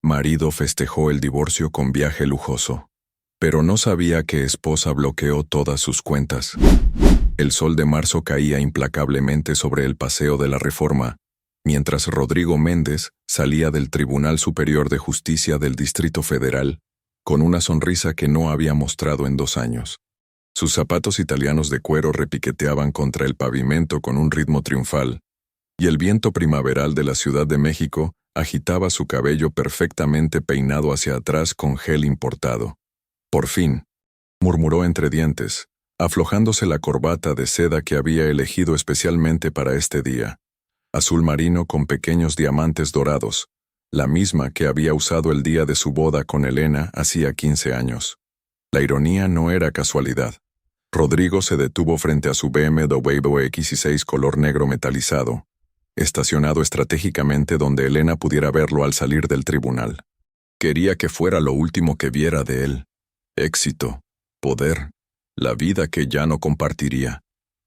Marido festejó el divorcio con viaje lujoso, pero no sabía que esposa bloqueó todas sus cuentas. El sol de marzo caía implacablemente sobre el Paseo de la Reforma, mientras Rodrigo Méndez salía del Tribunal Superior de Justicia del Distrito Federal, con una sonrisa que no había mostrado en 2 años. Sus zapatos italianos de cuero repiqueteaban contra el pavimento con un ritmo triunfal, y el viento primaveral de la Ciudad de México agitaba su cabello perfectamente peinado hacia atrás con gel importado. «Por fin», murmuró entre dientes, aflojándose la corbata de seda que había elegido especialmente para este día, azul marino con pequeños diamantes dorados, la misma que había usado el día de su boda con Elena hacía 15 años. La ironía no era casualidad. Rodrigo se detuvo frente a su BMW X6 color negro metalizado, estacionado estratégicamente donde Elena pudiera verlo al salir del tribunal. Quería que fuera lo último que viera de él. Éxito, poder, la vida que ya no compartiría.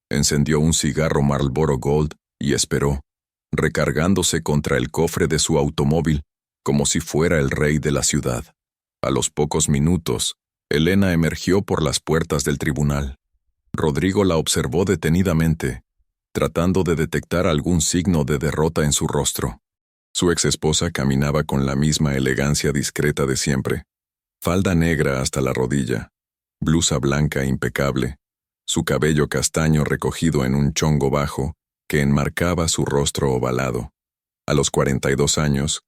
Encendió un cigarro Marlboro Gold y esperó, recargándose contra el cofre de su automóvil, como si fuera el rey de la ciudad. A los pocos minutos, Elena emergió por las puertas del tribunal. Rodrigo la observó detenidamente, tratando de detectar algún signo de derrota en su rostro. Su exesposa caminaba con la misma elegancia discreta de siempre. Falda negra hasta la rodilla, blusa blanca impecable, su cabello castaño recogido en un chongo bajo que enmarcaba su rostro ovalado. A los 42 años,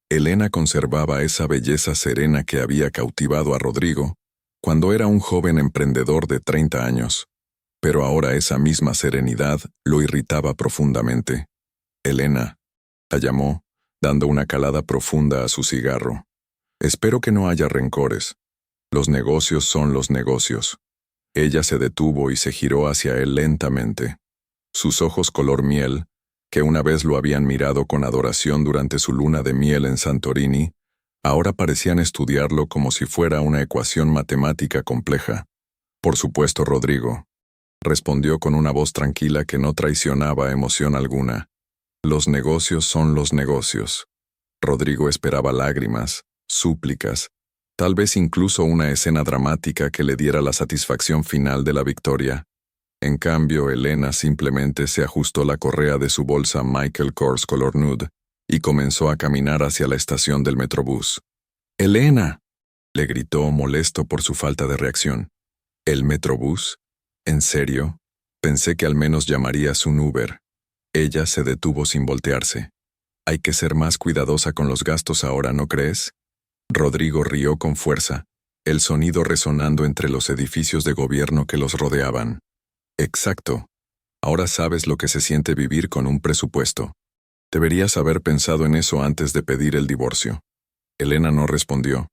Elena conservaba esa belleza serena que había cautivado a Rodrigo cuando era un joven emprendedor de 30 años. Pero ahora esa misma serenidad lo irritaba profundamente. «Elena», la llamó, dando una calada profunda a su cigarro. «Espero que no haya rencores. Los negocios son los negocios». Ella se detuvo y se giró hacia él lentamente. Sus ojos color miel, que una vez lo habían mirado con adoración durante su luna de miel en Santorini, ahora parecían estudiarlo como si fuera una ecuación matemática compleja. «Por supuesto, Rodrigo», respondió con una voz tranquila que no traicionaba emoción alguna. «Los negocios son los negocios». Rodrigo esperaba lágrimas, súplicas, tal vez incluso una escena dramática que le diera la satisfacción final de la victoria. En cambio, Elena simplemente se ajustó la correa de su bolsa Michael Kors color nude y comenzó a caminar hacia la estación del Metrobús. «¡Elena!», le gritó molesto por su falta de reacción. «¿El Metrobús? ¿En serio? Pensé que al menos llamarías un Uber». Ella se detuvo sin voltearse. «Hay que ser más cuidadosa con los gastos ahora, ¿no crees?». Rodrigo rió con fuerza, el sonido resonando entre los edificios de gobierno que los rodeaban. «Exacto. Ahora sabes lo que se siente vivir con un presupuesto. Deberías haber pensado en eso antes de pedir el divorcio». Elena no respondió.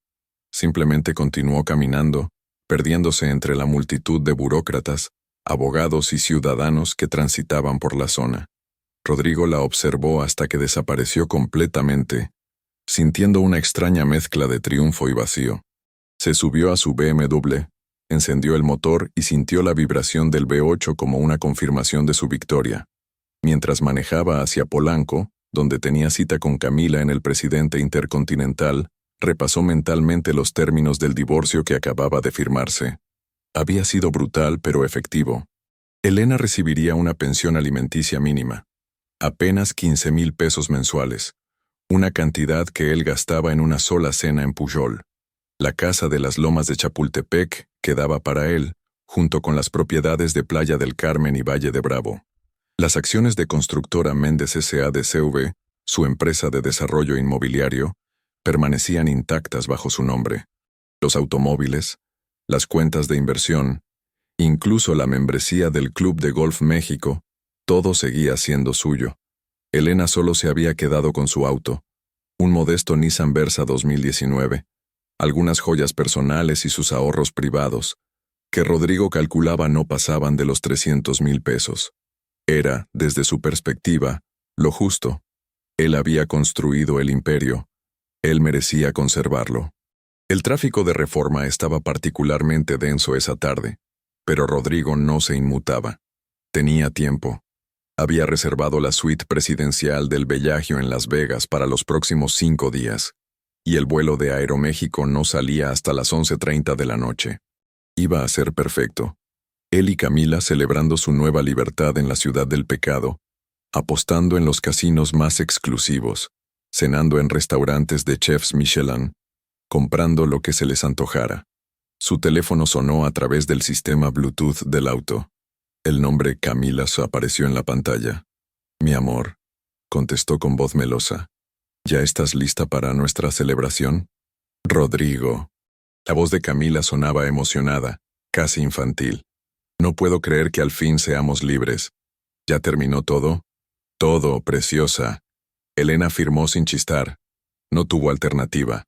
Simplemente continuó caminando, perdiéndose entre la multitud de burócratas, abogados y ciudadanos que transitaban por la zona. Rodrigo la observó hasta que desapareció completamente, sintiendo una extraña mezcla de triunfo y vacío. Se subió a su BMW, encendió el motor y sintió la vibración del V8 como una confirmación de su victoria. Mientras manejaba hacia Polanco, donde tenía cita con Camila en el Presidente Intercontinental, repasó mentalmente los términos del divorcio que acababa de firmarse. Había sido brutal pero efectivo. Elena recibiría una pensión alimenticia mínima, apenas 15,000 pesos mensuales, una cantidad que él gastaba en una sola cena en Pujol. La casa de las Lomas de Chapultepec quedaba para él, junto con las propiedades de Playa del Carmen y Valle de Bravo. Las acciones de Constructora Méndez S.A.D.C.V., su empresa de desarrollo inmobiliario, permanecían intactas bajo su nombre. Los automóviles, las cuentas de inversión, incluso la membresía del Club de Golf México, todo seguía siendo suyo. Elena solo se había quedado con su auto, un modesto Nissan Versa 2019, algunas joyas personales y sus ahorros privados, que Rodrigo calculaba no pasaban de los 300,000 pesos. Era, desde su perspectiva, lo justo. Él había construido el imperio. Él merecía conservarlo. El tráfico de Reforma estaba particularmente denso esa tarde, pero Rodrigo no se inmutaba. Tenía tiempo. Había reservado la suite presidencial del Bellagio en Las Vegas para los próximos 5 días. y el vuelo de Aeroméxico no salía hasta las 11:30 de la noche. Iba a ser perfecto. Él y Camila celebrando su nueva libertad en la ciudad del pecado, apostando en los casinos más exclusivos, cenando en restaurantes de chefs Michelin, comprando lo que se les antojara. Su teléfono sonó a través del sistema Bluetooth del auto. El nombre Camila apareció en la pantalla. «Mi amor», contestó con voz melosa. «¿Ya estás lista para nuestra celebración?» «Rodrigo». La voz de Camila sonaba emocionada, casi infantil. «No puedo creer que al fin seamos libres. ¿Ya terminó todo?» «Todo, preciosa». Elena afirmó sin chistar. No tuvo alternativa.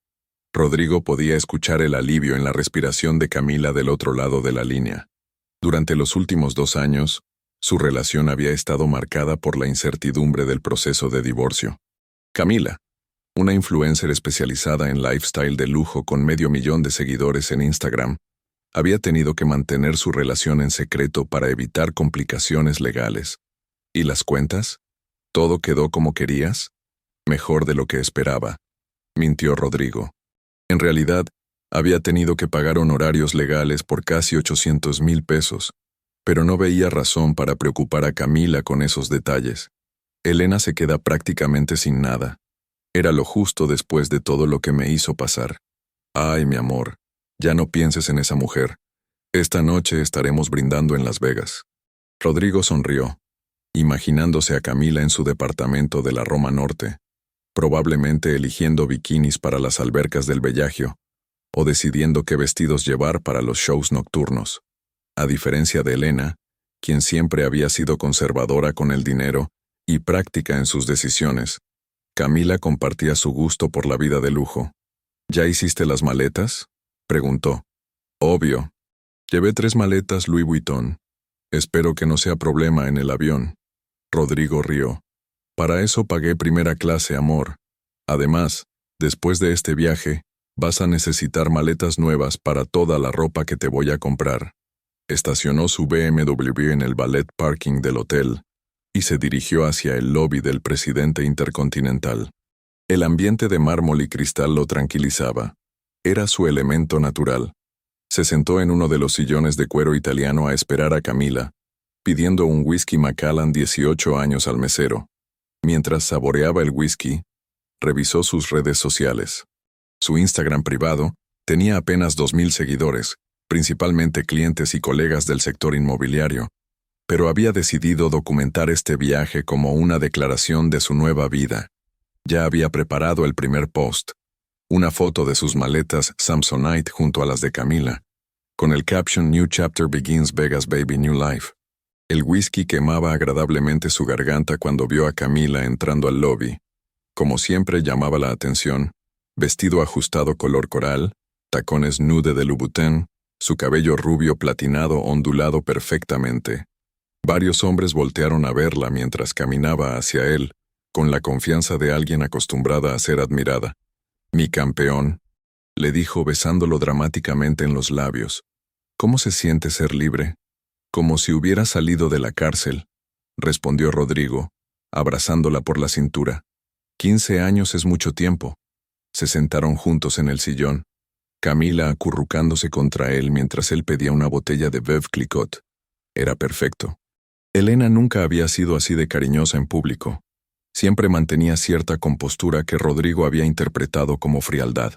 Rodrigo podía escuchar el alivio en la respiración de Camila del otro lado de la línea. Durante los últimos 2 años, su relación había estado marcada por la incertidumbre del proceso de divorcio. Camila, una influencer especializada en lifestyle de lujo con 500,000 de seguidores en Instagram, había tenido que mantener su relación en secreto para evitar complicaciones legales. ¿Y las cuentas? ¿Todo quedó como querías? Mejor de lo que esperaba, mintió Rodrigo. En realidad, había tenido que pagar honorarios legales por casi 800,000 pesos, pero no veía razón para preocupar a Camila con esos detalles. Elena se queda prácticamente sin nada. Era lo justo después de todo lo que me hizo pasar. Ay, mi amor, ya no pienses en esa mujer. Esta noche estaremos brindando en Las Vegas. Rodrigo sonrió, imaginándose a Camila en su departamento de la Roma Norte, probablemente eligiendo bikinis para las albercas del Bellagio, o decidiendo qué vestidos llevar para los shows nocturnos. A diferencia de Elena, quien siempre había sido conservadora con el dinero y práctica en sus decisiones, Camila compartía su gusto por la vida de lujo. ¿Ya hiciste las maletas?, preguntó. Obvio. Llevé 3 maletas Louis Vuitton. Espero que no sea problema en el avión. Rodrigo rió. Para eso pagué primera clase, amor. Además, después de este viaje, vas a necesitar maletas nuevas para toda la ropa que te voy a comprar. Estacionó su BMW en el valet parking del hotel y se dirigió hacia el lobby del presidente Intercontinental. El ambiente de mármol y cristal lo tranquilizaba. Era su elemento natural. Se sentó en uno de los sillones de cuero italiano a esperar a Camila, pidiendo un whisky Macallan 18 años al mesero. Mientras saboreaba el whisky, revisó sus redes sociales. Su Instagram privado tenía apenas 2,000 seguidores, principalmente clientes y colegas del sector inmobiliario, pero había decidido documentar este viaje como una declaración de su nueva vida. Ya había preparado el primer post, una foto de sus maletas Samsonite junto a las de Camila, con el caption New Chapter Begins Vegas Baby New Life. El whisky quemaba agradablemente su garganta cuando vio a Camila entrando al lobby. Como siempre llamaba la atención, vestido ajustado color coral, tacones nude de Louboutin, su cabello rubio platinado ondulado perfectamente. Varios hombres voltearon a verla mientras caminaba hacia él, con la confianza de alguien acostumbrada a ser admirada. «Mi campeón», le dijo besándolo dramáticamente en los labios. «¿Cómo se siente ser libre?» «Como si hubiera salido de la cárcel», respondió Rodrigo, abrazándola por la cintura. 15 años es mucho tiempo. Se sentaron juntos en el sillón, Camila acurrucándose contra él mientras él pedía una botella de Veuve Clicquot. Era perfecto. Elena nunca había sido así de cariñosa en público. Siempre mantenía cierta compostura que Rodrigo había interpretado como frialdad.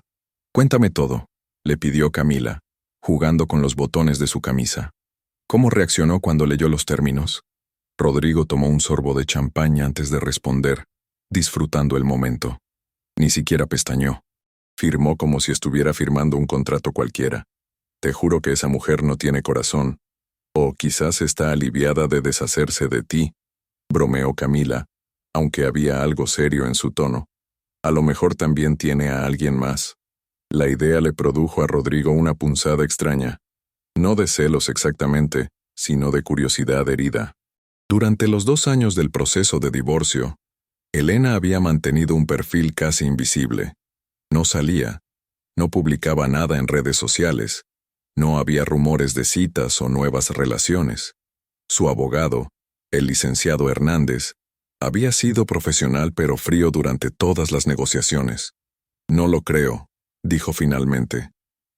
«Cuéntame todo», le pidió Camila, jugando con los botones de su camisa. ¿Cómo reaccionó cuando leyó los términos? Rodrigo tomó un sorbo de champaña antes de responder, disfrutando el momento. Ni siquiera pestañeó. Firmó como si estuviera firmando un contrato cualquiera. «Te juro que esa mujer no tiene corazón. O quizás está aliviada de deshacerse de ti», bromeó Camila, aunque había algo serio en su tono. «A lo mejor también tiene a alguien más». La idea le produjo a Rodrigo una punzada extraña. No de celos exactamente, sino de curiosidad herida. Durante los 2 años del proceso de divorcio, Elena había mantenido un perfil casi invisible. No salía, no publicaba nada en redes sociales, no había rumores de citas o nuevas relaciones. Su abogado, el licenciado Hernández, había sido profesional pero frío durante todas las negociaciones. No lo creo, dijo finalmente.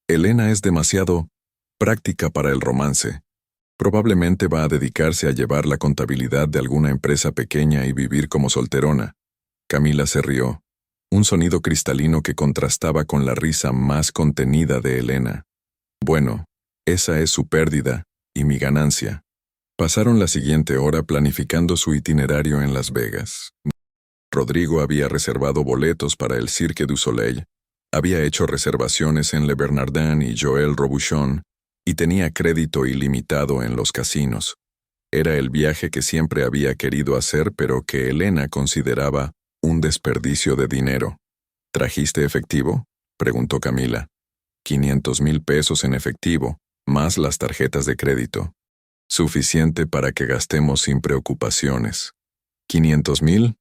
Elena es demasiado práctica para el romance. Probablemente va a dedicarse a llevar la contabilidad de alguna empresa pequeña y vivir como solterona. Camila se rió, un sonido cristalino que contrastaba con la risa más contenida de Elena. Bueno, esa es su pérdida y mi ganancia. Pasaron la siguiente hora planificando su itinerario en Las Vegas. Rodrigo había reservado boletos para el Cirque du Soleil, había hecho reservaciones en Le Bernardin y Joël Robuchon, y tenía crédito ilimitado en los casinos. Era el viaje que siempre había querido hacer, pero que Elena consideraba un desperdicio de dinero. ¿Trajiste efectivo?, preguntó Camila. 500,000 pesos en efectivo, más las tarjetas de crédito. Suficiente para que gastemos sin preocupaciones. ¿500,000?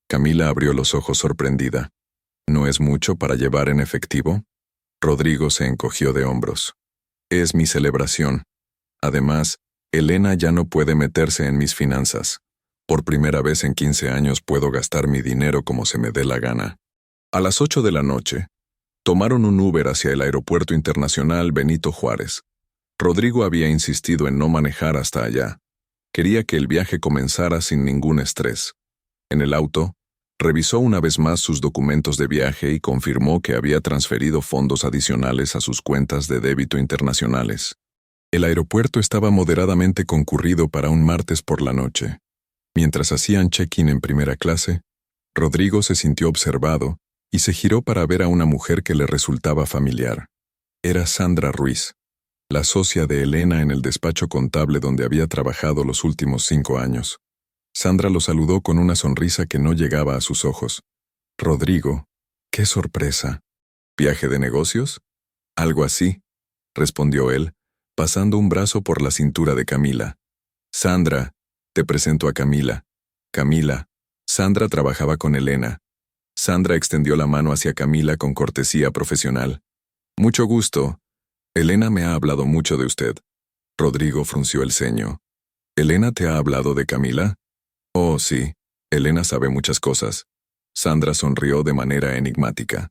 Camila abrió los ojos sorprendida. ¿No es mucho para llevar en efectivo? Rodrigo se encogió de hombros. Es mi celebración. Además, Elena ya no puede meterse en mis finanzas. Por primera vez en 15 años puedo gastar mi dinero como se me dé la gana. A las 8 de la noche, tomaron un Uber hacia el Aeropuerto Internacional Benito Juárez. Rodrigo había insistido en no manejar hasta allá. Quería que el viaje comenzara sin ningún estrés. En el auto, revisó una vez más sus documentos de viaje y confirmó que había transferido fondos adicionales a sus cuentas de débito internacionales. El aeropuerto estaba moderadamente concurrido para un martes por la noche. Mientras hacían check-in en primera clase, Rodrigo se sintió observado y se giró para ver a una mujer que le resultaba familiar. Era Sandra Ruiz, la socia de Elena en el despacho contable donde había trabajado los últimos 5 años. Sandra lo saludó con una sonrisa que no llegaba a sus ojos. Rodrigo, ¡qué sorpresa! ¿Viaje de negocios? Algo así, respondió él, pasando un brazo por la cintura de Camila. Sandra, te presento a Camila. Camila, Sandra trabajaba con Elena. Sandra extendió la mano hacia Camila con cortesía profesional. Mucho gusto. Elena me ha hablado mucho de usted. Rodrigo frunció el ceño. ¿Elena te ha hablado de Camila? Oh, sí. Elena sabe muchas cosas. Sandra sonrió de manera enigmática.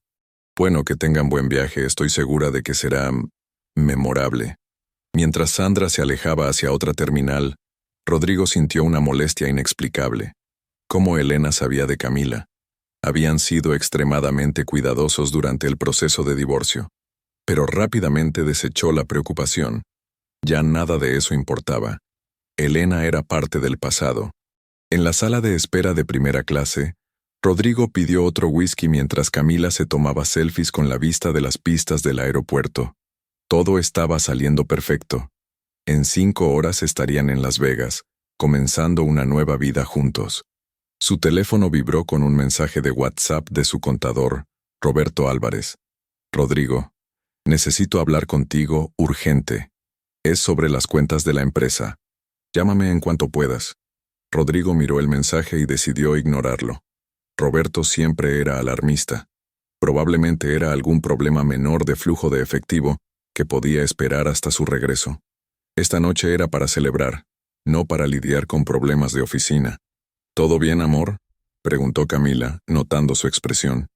Bueno, que tengan buen viaje, estoy segura de que será memorable. Mientras Sandra se alejaba hacia otra terminal, Rodrigo sintió una molestia inexplicable. ¿Cómo Elena sabía de Camila? Habían sido extremadamente cuidadosos durante el proceso de divorcio. Pero rápidamente desechó la preocupación. Ya nada de eso importaba. Elena era parte del pasado. En la sala de espera de primera clase, Rodrigo pidió otro whisky mientras Camila se tomaba selfies con la vista de las pistas del aeropuerto. Todo estaba saliendo perfecto. En 5 horas estarían en Las Vegas, comenzando una nueva vida juntos. Su teléfono vibró con un mensaje de WhatsApp de su contador, Roberto Álvarez. Rodrigo, necesito hablar contigo urgente. Es sobre las cuentas de la empresa. Llámame en cuanto puedas. Rodrigo miró el mensaje y decidió ignorarlo. Roberto siempre era alarmista. Probablemente era algún problema menor de flujo de efectivo que podía esperar hasta su regreso. Esta noche era para celebrar, no para lidiar con problemas de oficina. ¿Todo bien, amor?, preguntó Camila, notando su expresión.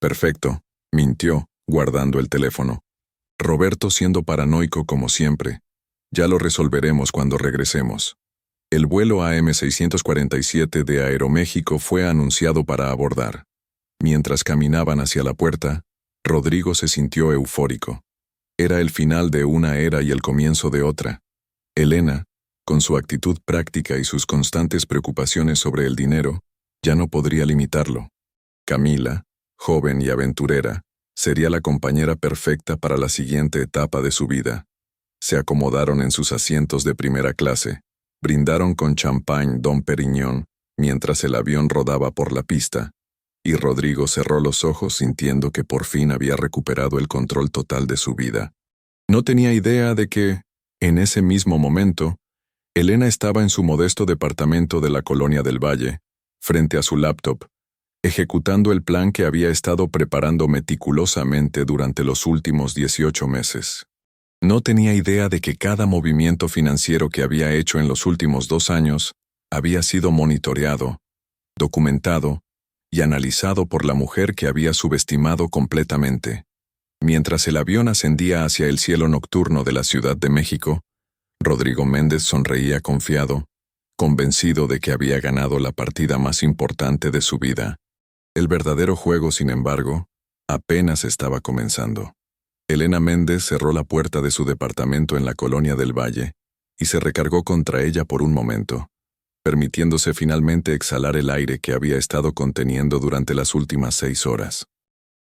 Perfecto, mintió, guardando el teléfono. Roberto siendo paranoico como siempre. Ya lo resolveremos cuando regresemos. El vuelo AM647 de Aeroméxico fue anunciado para abordar. Mientras caminaban hacia la puerta, Rodrigo se sintió eufórico. Era el final de una era y el comienzo de otra. Elena, con su actitud práctica y sus constantes preocupaciones sobre el dinero, ya no podría limitarlo. Camila, joven y aventurera, sería la compañera perfecta para la siguiente etapa de su vida. Se acomodaron en sus asientos de primera clase, brindaron con champán Dom Perignon mientras el avión rodaba por la pista, y Rodrigo cerró los ojos sintiendo que por fin había recuperado el control total de su vida. No tenía idea de que, en ese mismo momento, Elena estaba en su modesto departamento de la Colonia del Valle, frente a su laptop, ejecutando el plan que había estado preparando meticulosamente durante los últimos 18 meses. No tenía idea de que cada movimiento financiero que había hecho en los últimos 2 años había sido monitoreado, documentado y analizado por la mujer que había subestimado completamente. Mientras el avión ascendía hacia el cielo nocturno de la Ciudad de México, Rodrigo Méndez sonreía confiado, convencido de que había ganado la partida más importante de su vida. El verdadero juego, sin embargo, apenas estaba comenzando. Elena Méndez cerró la puerta de su departamento en la Colonia del Valle y se recargó contra ella por un momento, permitiéndose finalmente exhalar el aire que había estado conteniendo durante las últimas 6 horas.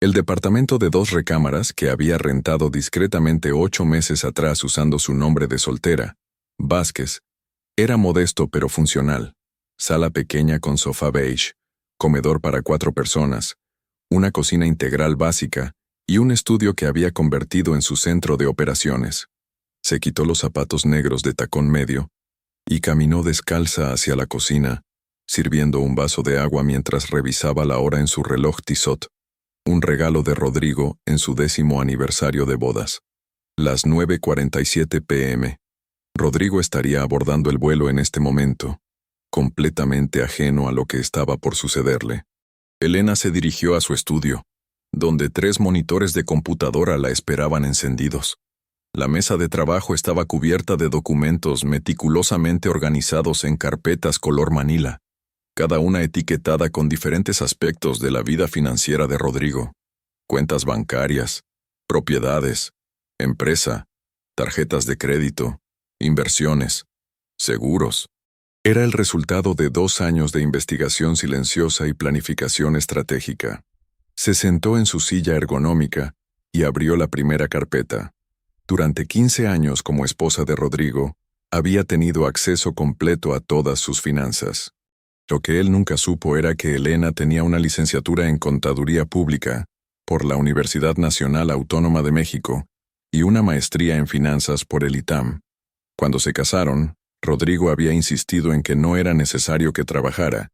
El departamento de 2 recámaras que había rentado discretamente 8 meses atrás usando su nombre de soltera, Vázquez, era modesto pero funcional. Sala pequeña con sofá beige, comedor para 4 personas, una cocina integral básica y un estudio que había convertido en su centro de operaciones. Se quitó los zapatos negros de tacón medio y caminó descalza hacia la cocina, sirviendo un vaso de agua mientras revisaba la hora en su reloj Tissot, un regalo de Rodrigo en su 10º aniversario de bodas. Las 9:47 p.m. Rodrigo estaría abordando el vuelo en este momento, completamente ajeno a lo que estaba por sucederle. Elena se dirigió a su estudio, donde 3 monitores de computadora la esperaban encendidos. La mesa de trabajo estaba cubierta de documentos meticulosamente organizados en carpetas color manila, cada una etiquetada con diferentes aspectos de la vida financiera de Rodrigo: cuentas bancarias, propiedades, empresa, tarjetas de crédito, inversiones, seguros. Era el resultado de 2 años de investigación silenciosa y planificación estratégica. Se sentó en su silla ergonómica y abrió la primera carpeta. Durante 15 años como esposa de Rodrigo, había tenido acceso completo a todas sus finanzas. Lo que él nunca supo era que Elena tenía una licenciatura en Contaduría Pública por la Universidad Nacional Autónoma de México y una maestría en finanzas por el ITAM. Cuando se casaron, Rodrigo había insistido en que no era necesario que trabajara,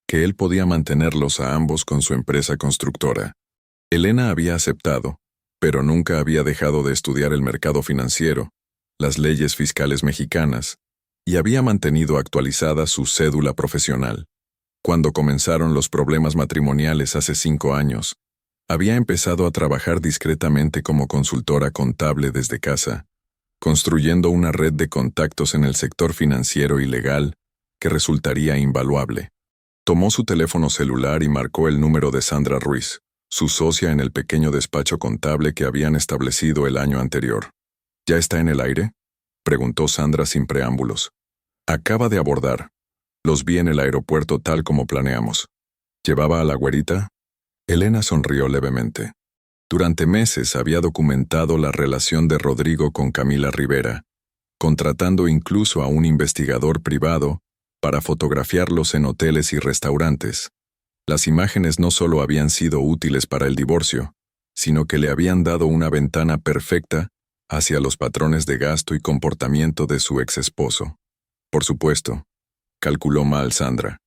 que él podía mantenerlos a ambos con su empresa constructora. Elena había aceptado, pero nunca había dejado de estudiar el mercado financiero, las leyes fiscales mexicanas, y había mantenido actualizada su cédula profesional. Cuando comenzaron los problemas matrimoniales hace 5 años, había empezado a trabajar discretamente como consultora contable desde casa, construyendo una red de contactos en el sector financiero y legal que resultaría invaluable. Tomó su teléfono celular y marcó el número de Sandra Ruiz, su socia en el pequeño despacho contable que habían establecido el año anterior. ¿Ya está en el aire?, preguntó Sandra sin preámbulos. Acaba de abordar. Los vi en el aeropuerto tal como planeamos. ¿Llevaba a la güerita? Elena sonrió levemente. Durante meses había documentado la relación de Rodrigo con Camila Rivera, contratando incluso a un investigador privado para fotografiarlos en hoteles y restaurantes. Las imágenes no solo habían sido útiles para el divorcio, sino que le habían dado una ventana perfecta hacia los patrones de gasto y comportamiento de su exesposo. Por supuesto, calculó mal Sandra.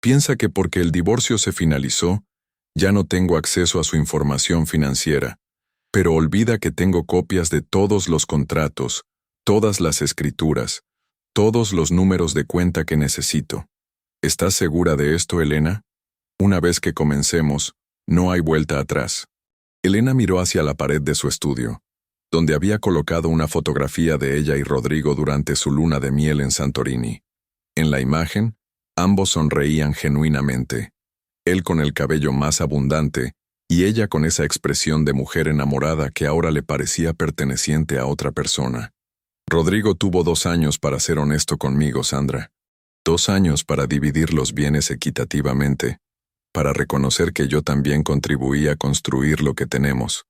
Piensa que porque el divorcio se finalizó, ya no tengo acceso a su información financiera, pero olvida que tengo copias de todos los contratos, todas las escrituras, todos los números de cuenta que necesito. ¿Estás segura de esto, Elena? Una vez que comencemos, no hay vuelta atrás. Elena miró hacia la pared de su estudio, donde había colocado una fotografía de ella y Rodrigo durante su luna de miel en Santorini. En la imagen, ambos sonreían genuinamente, él con el cabello más abundante y ella con esa expresión de mujer enamorada que ahora le parecía perteneciente a otra persona. Rodrigo tuvo 2 años para ser honesto conmigo, Sandra. 2 años para dividir los bienes equitativamente, para reconocer que yo también contribuí a construir lo que tenemos.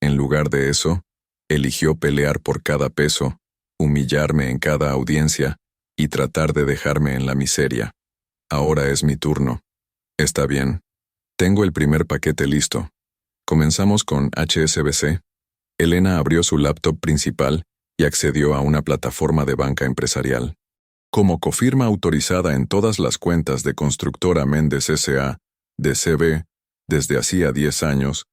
En lugar de eso, eligió pelear por cada peso, humillarme en cada audiencia y tratar de dejarme en la miseria. Ahora es mi turno. Está bien. Tengo el primer paquete listo. Comenzamos con HSBC. Elena abrió su laptop principal y accedió a una plataforma de banca empresarial. Como cofirma autorizada en todas las cuentas de Constructora Méndez S.A., de CB, desde hacía 10 años,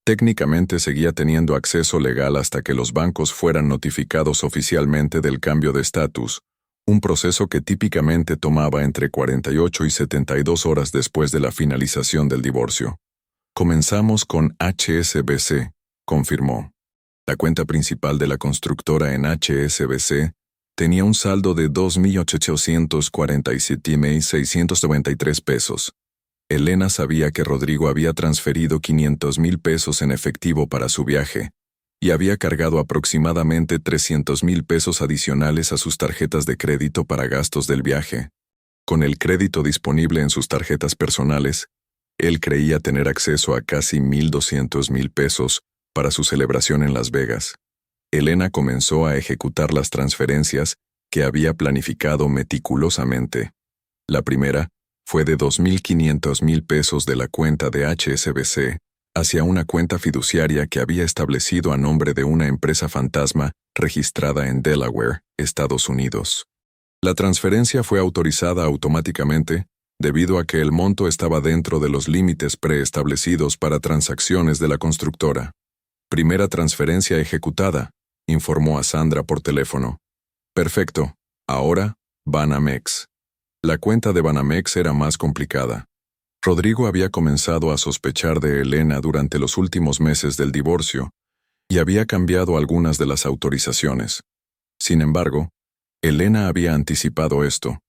técnicamente seguía teniendo acceso legal hasta que los bancos fueran notificados oficialmente del cambio de estatus, un proceso que típicamente tomaba entre 48 y 72 horas después de la finalización del divorcio. Comenzamos con HSBC, confirmó. La cuenta principal de la constructora en HSBC tenía un saldo de 2.847.693 pesos. Elena sabía que Rodrigo había transferido 500,000 pesos en efectivo para su viaje y había cargado aproximadamente 300,000 pesos adicionales a sus tarjetas de crédito para gastos del viaje. Con el crédito disponible en sus tarjetas personales, él creía tener acceso a casi 1.200,000 pesos para su celebración en Las Vegas. Elena comenzó a ejecutar las transferencias que había planificado meticulosamente. La primera fue de 2.500,000 pesos de la cuenta de HSBC hacia una cuenta fiduciaria que había establecido a nombre de una empresa fantasma registrada en Delaware, Estados Unidos. La transferencia fue autorizada automáticamente debido a que el monto estaba dentro de los límites preestablecidos para transacciones de la constructora. Primera transferencia ejecutada, informó a Sandra por teléfono. Perfecto. Ahora, Banamex. La cuenta de Banamex era más complicada. Rodrigo había comenzado a sospechar de Elena durante los últimos meses del divorcio y había cambiado algunas de las autorizaciones. Sin embargo, Elena había anticipado esto.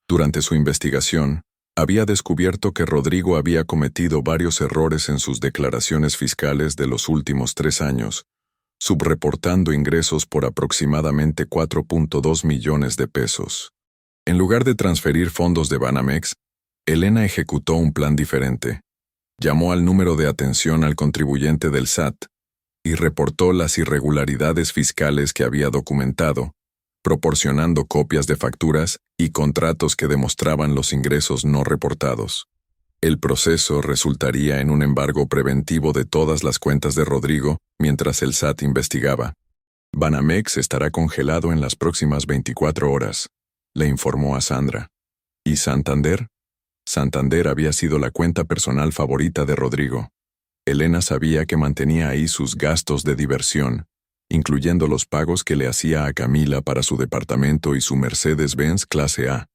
Durante su investigación, había descubierto que Rodrigo había cometido varios errores en sus declaraciones fiscales de los últimos 3 años, subreportando ingresos por aproximadamente 4.2 millones de pesos. En lugar de transferir fondos de Banamex, Elena ejecutó un plan diferente. Llamó al número de atención al contribuyente del SAT y reportó las irregularidades fiscales que había documentado, proporcionando copias de facturas y contratos que demostraban los ingresos no reportados. El proceso resultaría en un embargo preventivo de todas las cuentas de Rodrigo mientras el SAT investigaba. Banamex estará congelado en las próximas 24 horas, le informó a Sandra. ¿Y Santander? Santander había sido la cuenta personal favorita de Rodrigo. Elena sabía que mantenía ahí sus gastos de diversión, incluyendo los pagos que le hacía a Camila para su departamento y su Mercedes-Benz clase A.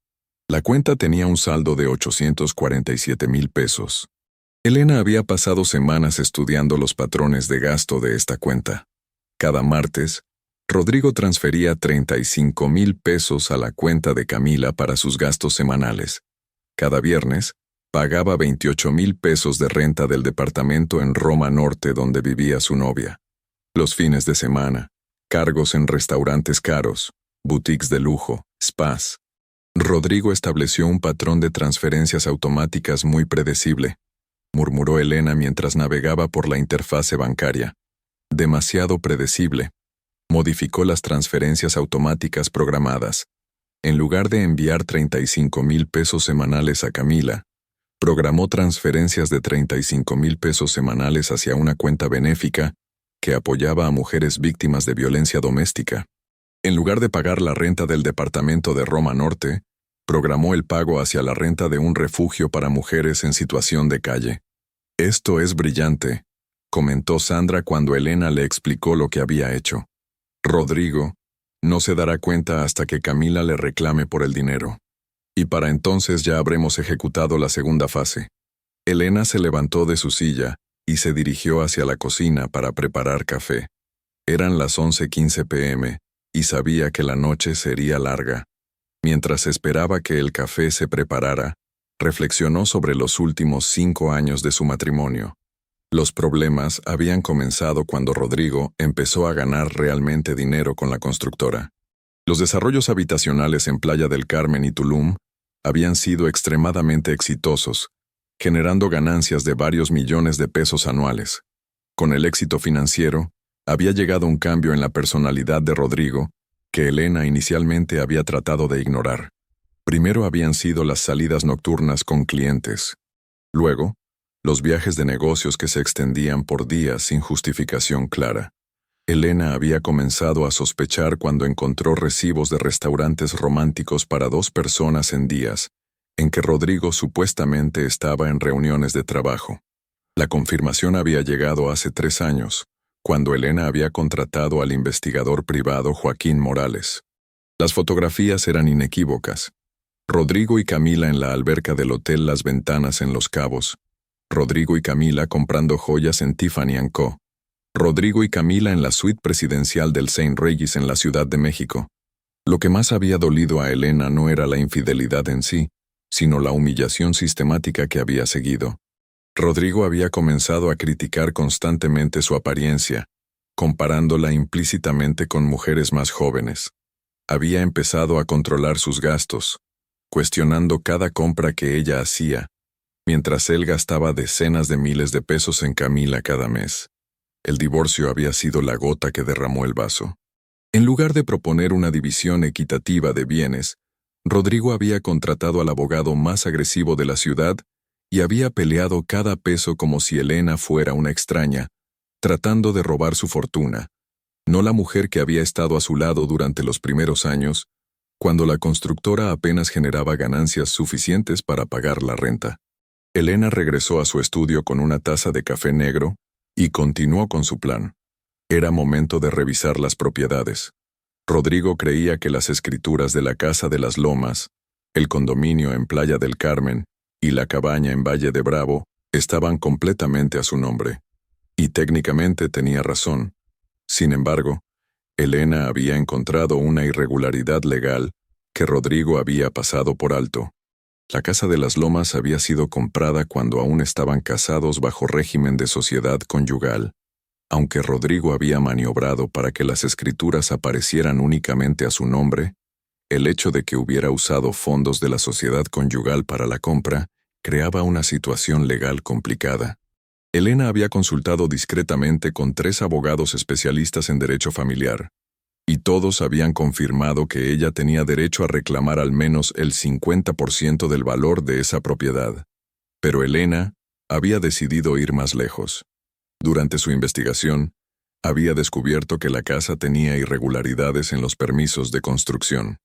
La cuenta tenía un saldo de 847,000 pesos. Elena había pasado semanas estudiando los patrones de gasto de esta cuenta. Cada martes, Rodrigo transfería 35,000 pesos a la cuenta de Camila para sus gastos semanales. Cada viernes, pagaba 28,000 pesos de renta del departamento en Roma Norte donde vivía su novia. Los fines de semana, cargos en restaurantes caros, boutiques de lujo, spas. Rodrigo estableció un patrón de transferencias automáticas muy predecible, murmuró Elena mientras navegaba por la interfase bancaria. Demasiado predecible. Modificó las transferencias automáticas programadas. En lugar de enviar 35,000 pesos semanales a Camila, programó transferencias de 35,000 pesos semanales hacia una cuenta benéfica que apoyaba a mujeres víctimas de violencia doméstica. En lugar de pagar la renta del departamento de Roma Norte, programó el pago hacia la renta de un refugio para mujeres en situación de calle. Esto es brillante, comentó Sandra cuando Elena le explicó lo que había hecho. Rodrigo no se dará cuenta hasta que Camila le reclame por el dinero. Y para entonces ya habremos ejecutado la segunda fase. Elena se levantó de su silla y se dirigió hacia la cocina para preparar café. Eran las 11:15 p.m. y sabía que la noche sería larga. Mientras esperaba que el café se preparara, reflexionó sobre los últimos 5 años de su matrimonio. Los problemas habían comenzado cuando Rodrigo empezó a ganar realmente dinero con la constructora. Los desarrollos habitacionales en Playa del Carmen y Tulum habían sido extremadamente exitosos, generando ganancias de varios millones de pesos anuales. Con el éxito financiero, había llegado un cambio en la personalidad de Rodrigo, que Elena inicialmente había tratado de ignorar. Primero habían sido las salidas nocturnas con clientes. Luego, los viajes de negocios que se extendían por días sin justificación clara. Elena había comenzado a sospechar cuando encontró recibos de restaurantes románticos para 2 personas en días, en que Rodrigo supuestamente estaba en reuniones de trabajo. La confirmación había llegado hace 3 años, cuando Elena había contratado al investigador privado Joaquín Morales. Las fotografías eran inequívocas. Rodrigo y Camila en la alberca del hotel Las Ventanas en Los Cabos. Rodrigo y Camila comprando joyas en Tiffany & Co. Rodrigo y Camila en la suite presidencial del St. Regis en la Ciudad de México. Lo que más había dolido a Elena no era la infidelidad en sí, sino la humillación sistemática que había seguido. Rodrigo había comenzado a criticar constantemente su apariencia, comparándola implícitamente con mujeres más jóvenes. Había empezado a controlar sus gastos, cuestionando cada compra que ella hacía, mientras él gastaba decenas de miles de pesos en Camila cada mes. El divorcio había sido la gota que derramó el vaso. En lugar de proponer una división equitativa de bienes, Rodrigo había contratado al abogado más agresivo de la ciudad y había peleado cada peso como si Elena fuera una extraña, tratando de robar su fortuna, no la mujer que había estado a su lado durante los primeros años, cuando la constructora apenas generaba ganancias suficientes para pagar la renta. Elena regresó a su estudio con una taza de café negro y continuó con su plan. Era momento de revisar las propiedades. Rodrigo creía que las escrituras de la Casa de las Lomas, el condominio en Playa del Carmen y la cabaña en Valle de Bravo estaban completamente a su nombre. Y técnicamente tenía razón. Sin embargo, Elena había encontrado una irregularidad legal que Rodrigo había pasado por alto. La Casa de las Lomas había sido comprada cuando aún estaban casados bajo régimen de sociedad conyugal. Aunque Rodrigo había maniobrado para que las escrituras aparecieran únicamente a su nombre, el hecho de que hubiera usado fondos de la sociedad conyugal para la compra creaba una situación legal complicada. Elena había consultado discretamente con 3 abogados especialistas en derecho familiar, y todos habían confirmado que ella tenía derecho a reclamar al menos el 50% del valor de esa propiedad. Pero Elena había decidido ir más lejos. Durante su investigación, había descubierto que la casa tenía irregularidades en los permisos de construcción.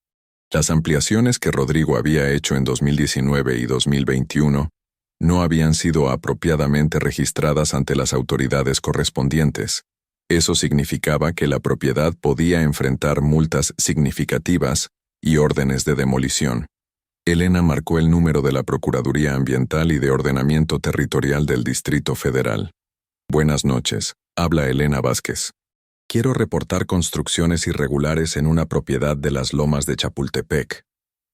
Las ampliaciones que Rodrigo había hecho en 2019 y 2021 no habían sido apropiadamente registradas ante las autoridades correspondientes. Eso significaba que la propiedad podía enfrentar multas significativas y órdenes de demolición. Elena marcó el número de la Procuraduría Ambiental y de Ordenamiento Territorial del Distrito Federal. Buenas noches, habla Elena Vázquez. Quiero reportar construcciones irregulares en una propiedad de las Lomas de Chapultepec.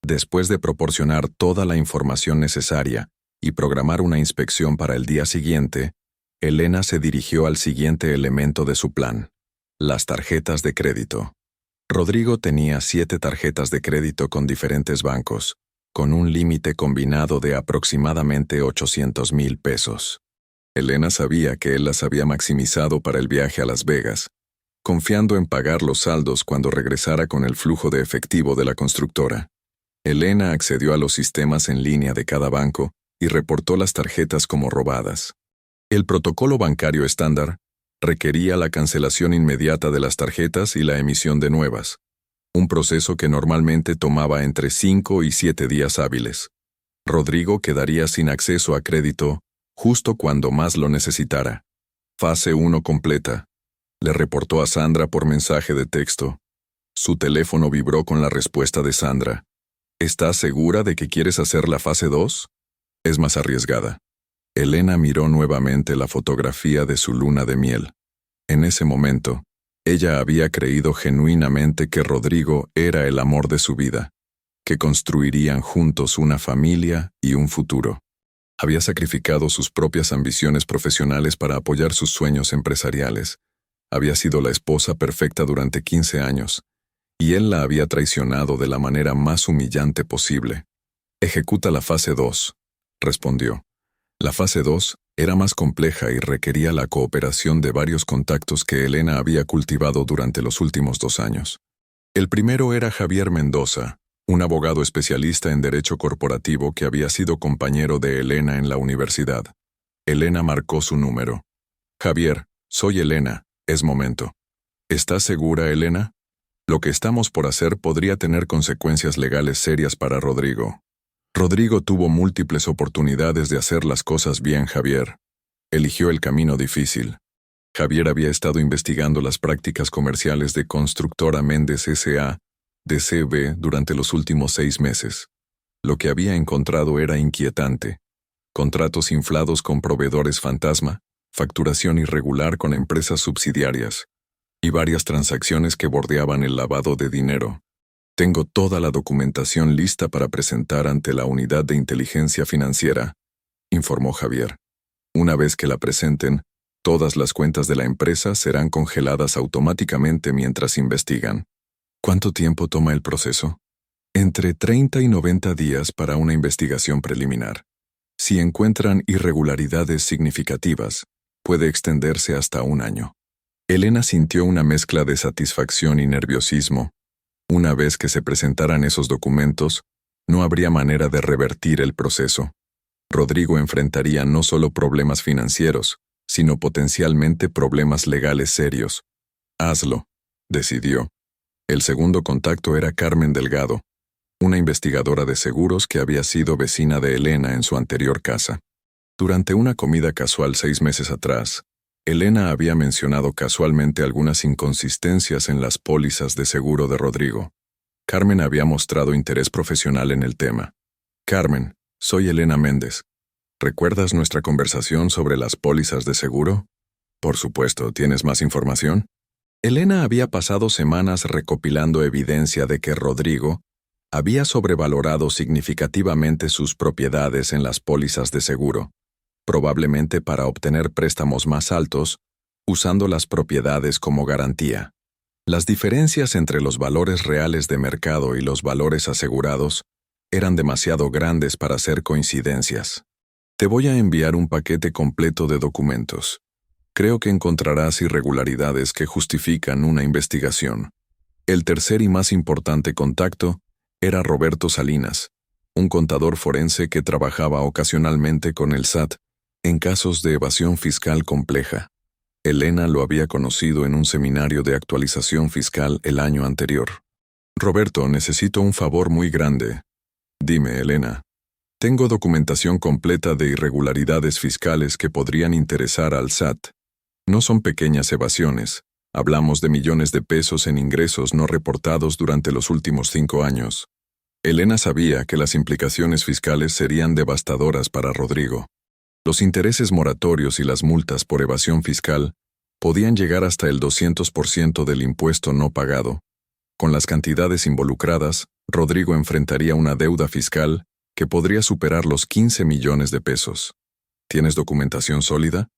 Después de proporcionar toda la información necesaria y programar una inspección para el día siguiente, Elena se dirigió al siguiente elemento de su plan: las tarjetas de crédito. Rodrigo tenía 7 tarjetas de crédito con diferentes bancos, con un límite combinado de aproximadamente 800,000 pesos. Elena sabía que él las había maximizado para el viaje a Las Vegas, confiando en pagar los saldos cuando regresara con el flujo de efectivo de la constructora. Elena accedió a los sistemas en línea de cada banco y reportó las tarjetas como robadas. El protocolo bancario estándar requería la cancelación inmediata de las tarjetas y la emisión de nuevas, un proceso que normalmente tomaba entre 5 y 7 días hábiles. Rodrigo quedaría sin acceso a crédito justo cuando más lo necesitara. Fase 1 completa, le reportó a Sandra por mensaje de texto. Su teléfono vibró con la respuesta de Sandra. ¿Estás segura de que quieres hacer la fase 2? Es más arriesgada. Elena miró nuevamente la fotografía de su luna de miel. En ese momento, ella había creído genuinamente que Rodrigo era el amor de su vida, que construirían juntos una familia y un futuro. Había sacrificado sus propias ambiciones profesionales para apoyar sus sueños empresariales. Había sido la esposa perfecta durante 15 años, y él la había traicionado de la manera más humillante posible. Ejecuta la fase 2, respondió. La fase 2 era más compleja y requería la cooperación de varios contactos que Elena había cultivado durante los últimos 2 años. El primero era Javier Mendoza, un abogado especialista en derecho corporativo que había sido compañero de Elena en la universidad. Elena marcó su número. Javier, soy Elena, es momento. ¿Estás segura, Elena? Lo que estamos por hacer podría tener consecuencias legales serias para Rodrigo. Rodrigo tuvo múltiples oportunidades de hacer las cosas bien, Javier. Eligió el camino difícil. Javier había estado investigando las prácticas comerciales de Constructora Méndez S.A. de CB durante los últimos 6 meses. Lo que había encontrado era inquietante. Contratos inflados con proveedores fantasma, facturación irregular con empresas subsidiarias y varias transacciones que bordeaban el lavado de dinero. Tengo toda la documentación lista para presentar ante la Unidad de Inteligencia Financiera, informó Javier. Una vez que la presenten, todas las cuentas de la empresa serán congeladas automáticamente mientras investigan. ¿Cuánto tiempo toma el proceso? Entre 30 y 90 días para una investigación preliminar. Si encuentran irregularidades significativas, puede extenderse hasta 1 año. Elena sintió una mezcla de satisfacción y nerviosismo. Una vez que se presentaran esos documentos, no habría manera de revertir el proceso. Rodrigo enfrentaría no solo problemas financieros, sino potencialmente problemas legales serios. Hazlo, decidió. El segundo contacto era Carmen Delgado, una investigadora de seguros que había sido vecina de Elena en su anterior casa. Durante una comida casual 6 meses atrás, Elena había mencionado casualmente algunas inconsistencias en las pólizas de seguro de Rodrigo. Carmen había mostrado interés profesional en el tema. Carmen, soy Elena Méndez. ¿Recuerdas nuestra conversación sobre las pólizas de seguro? Por supuesto, ¿tienes más información? Elena había pasado semanas recopilando evidencia de que Rodrigo había sobrevalorado significativamente sus propiedades en las pólizas de seguro, probablemente para obtener préstamos más altos, usando las propiedades como garantía. Las diferencias entre los valores reales de mercado y los valores asegurados eran demasiado grandes para ser coincidencias. Te voy a enviar un paquete completo de documentos. Creo que encontrarás irregularidades que justifican una investigación. El tercer y más importante contacto era Roberto Salinas, un contador forense que trabajaba ocasionalmente con el SAT en casos de evasión fiscal compleja. Elena lo había conocido en un seminario de actualización fiscal el año anterior. Roberto, necesito un favor muy grande. Dime, Elena. Tengo documentación completa de irregularidades fiscales que podrían interesar al SAT. No son pequeñas evasiones. Hablamos de millones de pesos en ingresos no reportados durante los últimos 5 años. Elena sabía que las implicaciones fiscales serían devastadoras para Rodrigo. Los intereses moratorios y las multas por evasión fiscal podían llegar hasta el 200% del impuesto no pagado. Con las cantidades involucradas, Rodrigo enfrentaría una deuda fiscal que podría superar los 15 millones de pesos. ¿Tienes documentación sólida?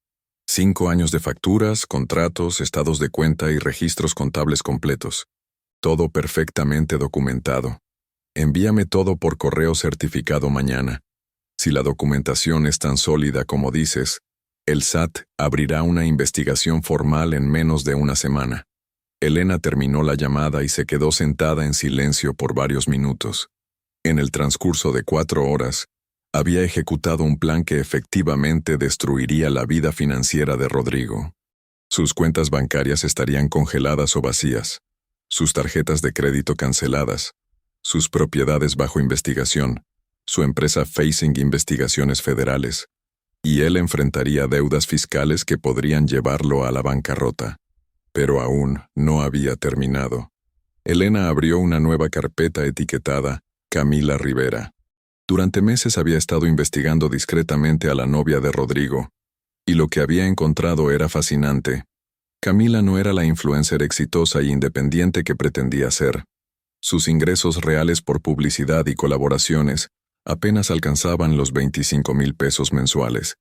5 años de facturas, contratos, estados de cuenta y registros contables completos. Todo perfectamente documentado. Envíame todo por correo certificado mañana. Si la documentación es tan sólida como dices, el SAT abrirá una investigación formal en menos de 1 semana. Elena terminó la llamada y se quedó sentada en silencio por varios minutos. En el transcurso de 4 horas, había ejecutado un plan que efectivamente destruiría la vida financiera de Rodrigo. Sus cuentas bancarias estarían congeladas o vacías, sus tarjetas de crédito canceladas, sus propiedades bajo investigación, su empresa facing investigaciones federales, y él enfrentaría deudas fiscales que podrían llevarlo a la bancarrota. Pero aún no había terminado. Elena abrió una nueva carpeta etiquetada Camila Rivera. Durante meses había estado investigando discretamente a la novia de Rodrigo, y lo que había encontrado era fascinante. Camila no era la influencer exitosa e independiente que pretendía ser. Sus ingresos reales por publicidad y colaboraciones apenas alcanzaban los 25,000 pesos mensuales,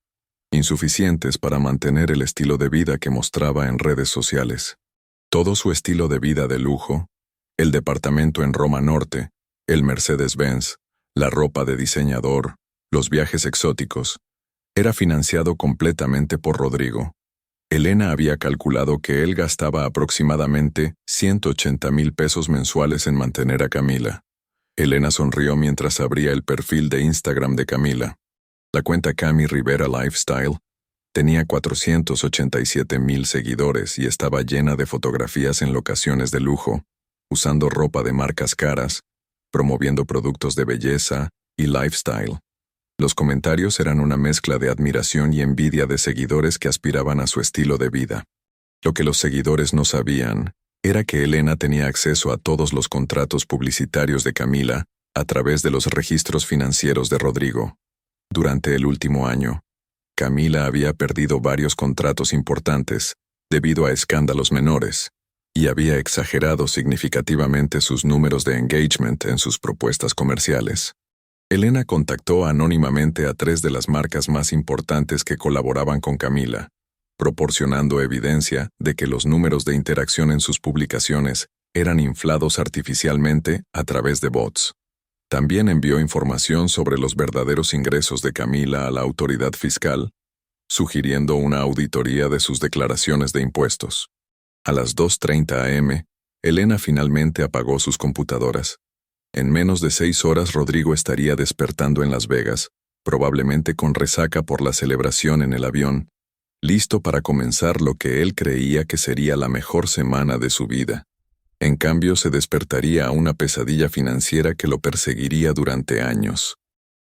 insuficientes para mantener el estilo de vida que mostraba en redes sociales. Todo su estilo de vida de lujo, el departamento en Roma Norte, el Mercedes-Benz, la ropa de diseñador, los viajes exóticos, era financiado completamente por Rodrigo. Elena había calculado que él gastaba aproximadamente 180,000 pesos mensuales en mantener a Camila. Elena sonrió mientras abría el perfil de Instagram de Camila. La cuenta Cami Rivera Lifestyle tenía 487,000 seguidores y estaba llena de fotografías en locaciones de lujo, usando ropa de marcas caras, promoviendo productos de belleza y lifestyle. Los comentarios eran una mezcla de admiración y envidia de seguidores que aspiraban a su estilo de vida. Lo que los seguidores no sabían era que Elena tenía acceso a todos los contratos publicitarios de Camila a través de los registros financieros de Rodrigo. Durante el último año, Camila había perdido varios contratos importantes debido a escándalos menores y había exagerado significativamente sus números de engagement en sus propuestas comerciales. Elena contactó anónimamente a 3 de las marcas más importantes que colaboraban con Camila, proporcionando evidencia de que los números de interacción en sus publicaciones eran inflados artificialmente a través de bots. También envió información sobre los verdaderos ingresos de Camila a la autoridad fiscal, sugiriendo una auditoría de sus declaraciones de impuestos. A las 2:30 am, Elena finalmente apagó sus computadoras. En menos de 6 horas Rodrigo estaría despertando en Las Vegas, probablemente con resaca por la celebración en el avión, listo para comenzar lo que él creía que sería la mejor semana de su vida. En cambio, se despertaría a una pesadilla financiera que lo perseguiría durante años.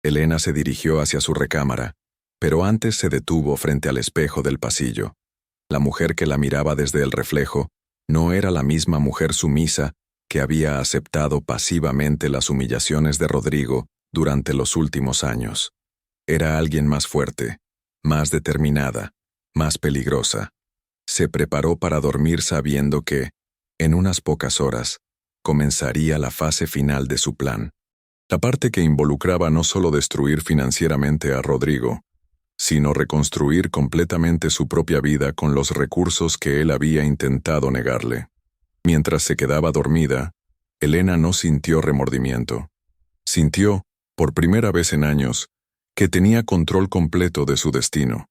Elena se dirigió hacia su recámara, pero antes se detuvo frente al espejo del pasillo. La mujer que la miraba desde el reflejo no era la misma mujer sumisa que había aceptado pasivamente las humillaciones de Rodrigo durante los últimos años. Era alguien más fuerte, más determinada, más peligrosa. Se preparó para dormir sabiendo que, en unas pocas horas, comenzaría la fase final de su plan. La parte que involucraba no solo destruir financieramente a Rodrigo, sino reconstruir completamente su propia vida con los recursos que él había intentado negarle. Mientras se quedaba dormida, Elena no sintió remordimiento. Sintió, por primera vez en años, que tenía control completo de su destino.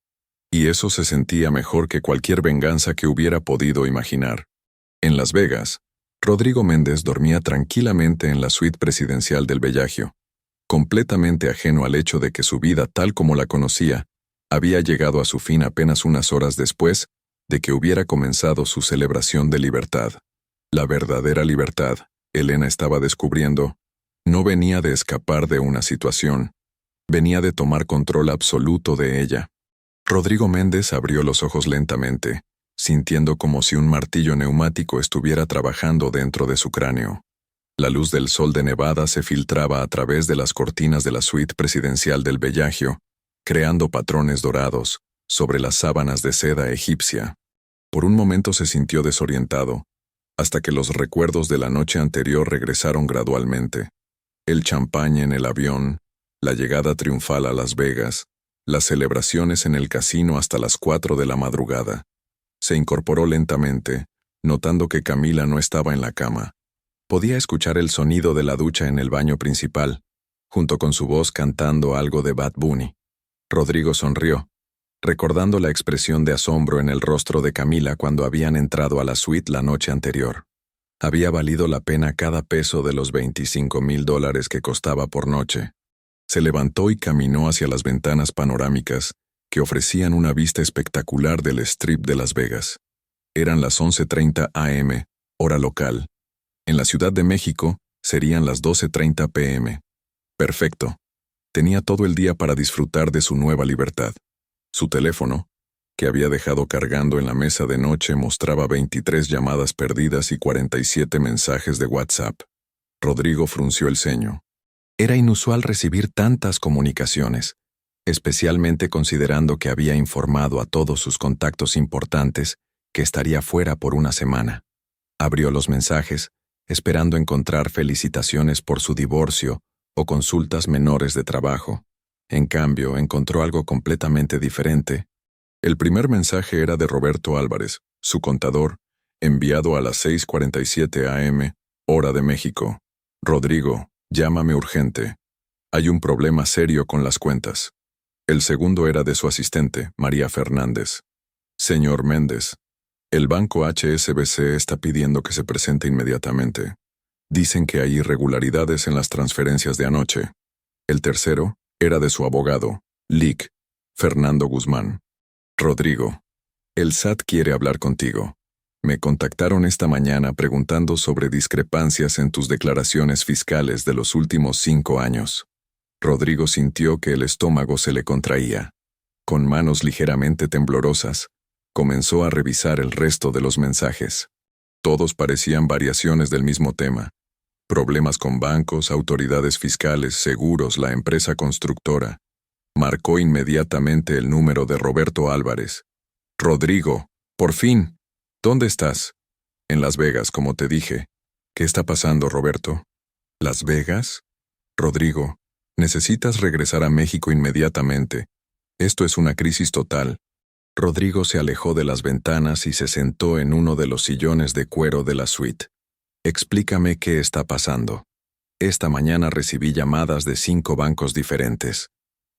Y eso se sentía mejor que cualquier venganza que hubiera podido imaginar. En Las Vegas, Rodrigo Méndez dormía tranquilamente en la suite presidencial del Bellagio, completamente ajeno al hecho de que su vida tal como la conocía había llegado a su fin apenas unas horas después de que hubiera comenzado su celebración de libertad. La verdadera libertad, Elena estaba descubriendo, no venía de escapar de una situación, venía de tomar control absoluto de ella. Rodrigo Méndez abrió los ojos lentamente, sintiendo como si un martillo neumático estuviera trabajando dentro de su cráneo. La luz del sol de Nevada se filtraba a través de las cortinas de la suite presidencial del Bellagio, creando patrones dorados sobre las sábanas de seda egipcia. Por un momento se sintió desorientado, hasta que los recuerdos de la noche anterior regresaron gradualmente. El champán en el avión, la llegada triunfal a Las Vegas, las celebraciones en el casino hasta las 4 de la madrugada. Se incorporó lentamente, notando que Camila no estaba en la cama. Podía escuchar el sonido de la ducha en el baño principal, junto con su voz cantando algo de Bad Bunny. Rodrigo sonrió, recordando la expresión de asombro en el rostro de Camila cuando habían entrado a la suite la noche anterior. Había valido la pena cada peso de los $25,000 que costaba por noche. Se levantó y caminó hacia las ventanas panorámicas que ofrecían una vista espectacular del Strip de Las Vegas. Eran las 11:30 am, hora local. En la Ciudad de México serían las 12:30 p.m. Perfecto. Tenía todo el día para disfrutar de su nueva libertad. Su teléfono, que había dejado cargando en la mesa de noche, mostraba 23 llamadas perdidas y 47 mensajes de WhatsApp. Rodrigo frunció el ceño. Era inusual recibir tantas comunicaciones, especialmente considerando que había informado a todos sus contactos importantes que estaría fuera por una semana. Abrió los mensajes, esperando encontrar felicitaciones por su divorcio o consultas menores de trabajo. En cambio, encontró algo completamente diferente. El primer mensaje era de Roberto Álvarez, su contador, enviado a las 6:47 am, hora de México. Rodrigo, llámame urgente. Hay un problema serio con las cuentas. El segundo era de su asistente, María Fernández. Señor Méndez, el banco HSBC está pidiendo que se presente inmediatamente. Dicen que hay irregularidades en las transferencias de anoche. El tercero era de su abogado, Lic, Fernando Guzmán. Rodrigo, el SAT quiere hablar contigo. Me contactaron esta mañana preguntando sobre discrepancias en tus declaraciones fiscales de los últimos 5 años. Rodrigo sintió que el estómago se le contraía. Con manos ligeramente temblorosas, comenzó a revisar el resto de los mensajes. Todos parecían variaciones del mismo tema. Problemas con bancos, autoridades fiscales, seguros, la empresa constructora. Marcó inmediatamente el número de Roberto Álvarez. Rodrigo, por fin. ¿Dónde estás? En Las Vegas, como te dije. ¿Qué está pasando, Roberto? ¿Las Vegas? Rodrigo, necesitas regresar a México inmediatamente. Esto es una crisis total. Rodrigo se alejó de las ventanas y se sentó en uno de los sillones de cuero de la suite. Explícame qué está pasando. Esta mañana recibí llamadas de 5 bancos diferentes.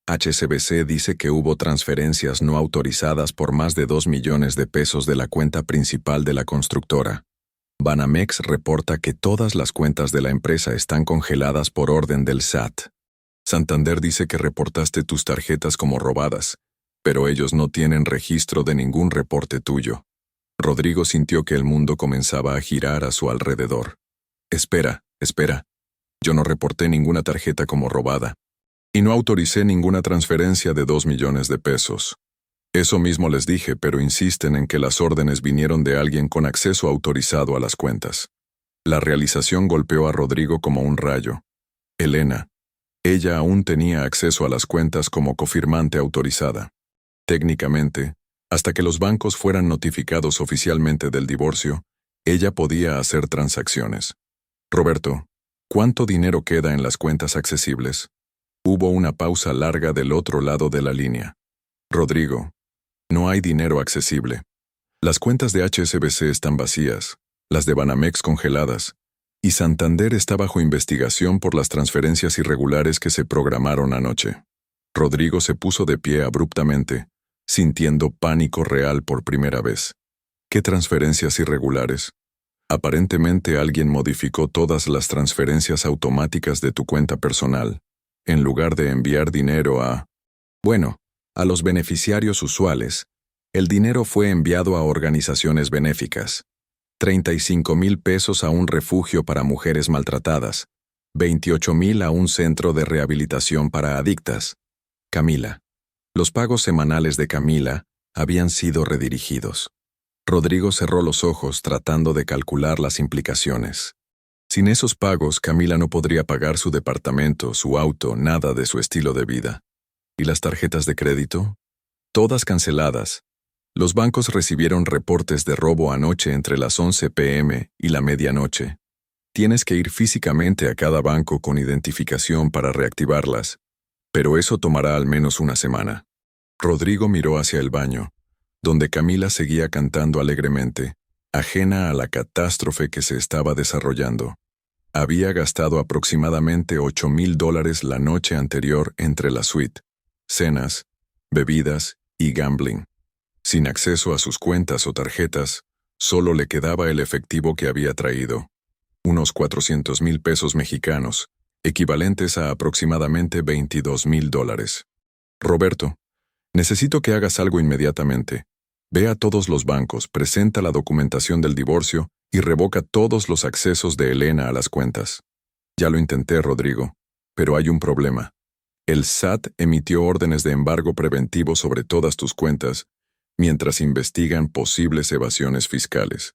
HSBC dice que hubo transferencias no autorizadas por más de 2 millones de pesos de la cuenta principal de la constructora. Banamex reporta que todas las cuentas de la empresa están congeladas por orden del SAT. Santander dice que reportaste tus tarjetas como robadas, pero ellos no tienen registro de ningún reporte tuyo. Rodrigo sintió que el mundo comenzaba a girar a su alrededor. Espera. Yo no reporté ninguna tarjeta como robada. Y no autoricé ninguna transferencia de 2 millones de pesos. Eso mismo les dije, pero insisten en que las órdenes vinieron de alguien con acceso autorizado a las cuentas. La realización golpeó a Rodrigo como un rayo. Elena. Ella aún tenía acceso a las cuentas como cofirmante autorizada. Técnicamente, hasta que los bancos fueran notificados oficialmente del divorcio, ella podía hacer transacciones. Roberto, ¿cuánto dinero queda en las cuentas accesibles? Hubo una pausa larga del otro lado de la línea. Rodrigo, no hay dinero accesible. Las cuentas de HSBC están vacías, las de Banamex congeladas, y Santander está bajo investigación por las transferencias irregulares que se programaron anoche. Rodrigo se puso de pie abruptamente, sintiendo pánico real por primera vez. ¿Qué transferencias irregulares? Aparentemente alguien modificó todas las transferencias automáticas de tu cuenta personal, en lugar de enviar dinero a los beneficiarios usuales. El dinero fue enviado a organizaciones benéficas. 35,000 pesos a un refugio para mujeres maltratadas, 28,000 a un centro de rehabilitación para adictas. Camila. Los pagos semanales de Camila habían sido redirigidos. Rodrigo cerró los ojos tratando de calcular las implicaciones. Sin esos pagos, Camila no podría pagar su departamento, su auto, nada de su estilo de vida. ¿Y las tarjetas de crédito? Todas canceladas. Los bancos recibieron reportes de robo anoche entre las 11 p.m. y la medianoche. Tienes que ir físicamente a cada banco con identificación para reactivarlas, pero eso tomará al menos una semana. Rodrigo miró hacia el baño, donde Camila seguía cantando alegremente, ajena a la catástrofe que se estaba desarrollando. Había gastado aproximadamente $8,000 la noche anterior entre la suite, cenas, bebidas y gambling. Sin acceso a sus cuentas o tarjetas, solo le quedaba el efectivo que había traído, unos 400,000 pesos mexicanos, equivalentes a aproximadamente $22,000. Roberto, necesito que hagas algo inmediatamente. Ve a todos los bancos, presenta la documentación del divorcio y revoca todos los accesos de Elena a las cuentas. Ya lo intenté, Rodrigo, pero hay un problema. El SAT emitió órdenes de embargo preventivo sobre todas tus cuentas, mientras investigan posibles evasiones fiscales.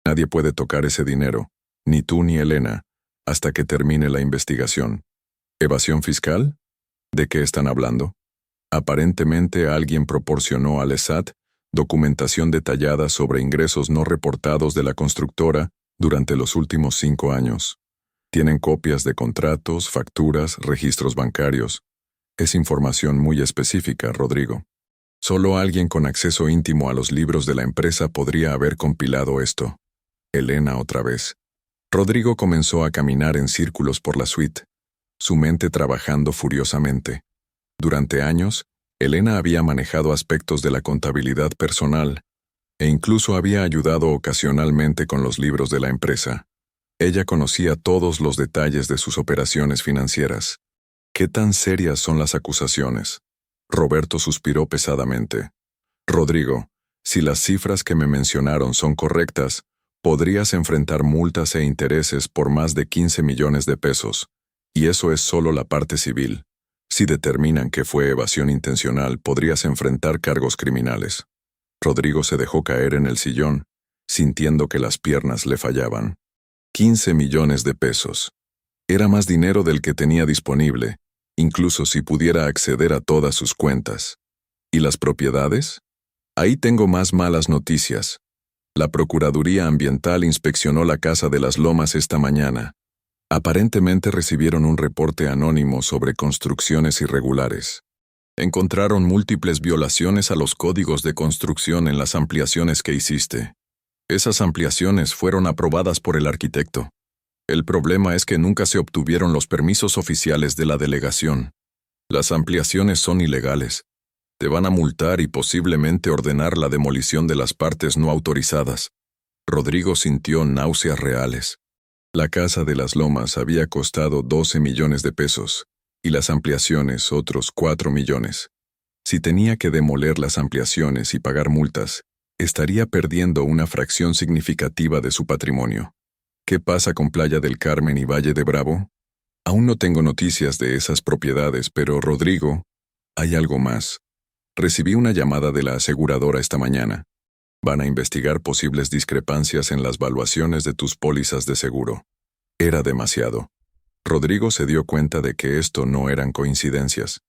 Nadie puede tocar ese dinero, ni tú ni Elena, hasta que termine la investigación. ¿Evasión fiscal? ¿De qué están hablando? Aparentemente alguien proporcionó al SAT documentación detallada sobre ingresos no reportados de la constructora durante los últimos 5 años. Tienen copias de contratos, facturas, registros bancarios. Es información muy específica, Rodrigo. Solo alguien con acceso íntimo a los libros de la empresa podría haber compilado esto. Elena otra vez. Rodrigo comenzó a caminar en círculos por la suite, su mente trabajando furiosamente. Durante años, Elena había manejado aspectos de la contabilidad personal e incluso había ayudado ocasionalmente con los libros de la empresa. Ella conocía todos los detalles de sus operaciones financieras. ¿Qué tan serias son las acusaciones? Roberto suspiró pesadamente. Rodrigo, si las cifras que me mencionaron son correctas, podrías enfrentar multas e intereses por más de 15 millones de pesos, y eso es solo la parte civil. Si determinan que fue evasión intencional, podrías enfrentar cargos criminales. Rodrigo se dejó caer en el sillón, sintiendo que las piernas le fallaban. 15 millones de pesos. Era más dinero del que tenía disponible, incluso si pudiera acceder a todas sus cuentas. ¿Y las propiedades? Ahí tengo más malas noticias. La Procuraduría Ambiental inspeccionó la Casa de las Lomas esta mañana. Aparentemente recibieron un reporte anónimo sobre construcciones irregulares. Encontraron múltiples violaciones a los códigos de construcción en las ampliaciones que hiciste. Esas ampliaciones fueron aprobadas por el arquitecto. El problema es que nunca se obtuvieron los permisos oficiales de la delegación. Las ampliaciones son ilegales. Te van a multar y posiblemente ordenar la demolición de las partes no autorizadas. Rodrigo sintió náuseas reales. La Casa de las Lomas había costado 12 millones de pesos, y las ampliaciones otros 4 millones. Si tenía que demoler las ampliaciones y pagar multas, estaría perdiendo una fracción significativa de su patrimonio. ¿Qué pasa con Playa del Carmen y Valle de Bravo? Aún no tengo noticias de esas propiedades, pero Rodrigo, hay algo más. Recibí una llamada de la aseguradora esta mañana. Van a investigar posibles discrepancias en las valuaciones de tus pólizas de seguro. Era demasiado. Rodrigo se dio cuenta de que esto no eran coincidencias.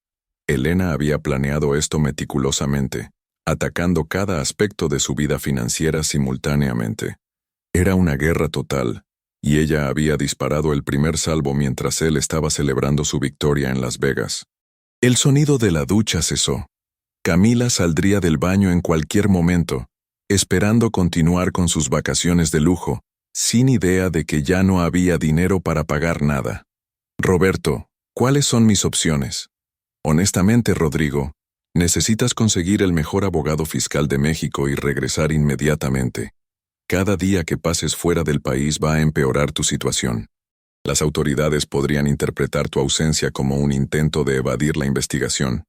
Elena había planeado esto meticulosamente, atacando cada aspecto de su vida financiera simultáneamente. Era una guerra total, y ella había disparado el primer salvo mientras él estaba celebrando su victoria en Las Vegas. El sonido de la ducha cesó. Camila saldría del baño en cualquier momento, esperando continuar con sus vacaciones de lujo, sin idea de que ya no había dinero para pagar nada. Roberto, ¿cuáles son mis opciones? Honestamente, Rodrigo, necesitas conseguir el mejor abogado fiscal de México y regresar inmediatamente. Cada día que pases fuera del país va a empeorar tu situación. Las autoridades podrían interpretar tu ausencia como un intento de evadir la investigación.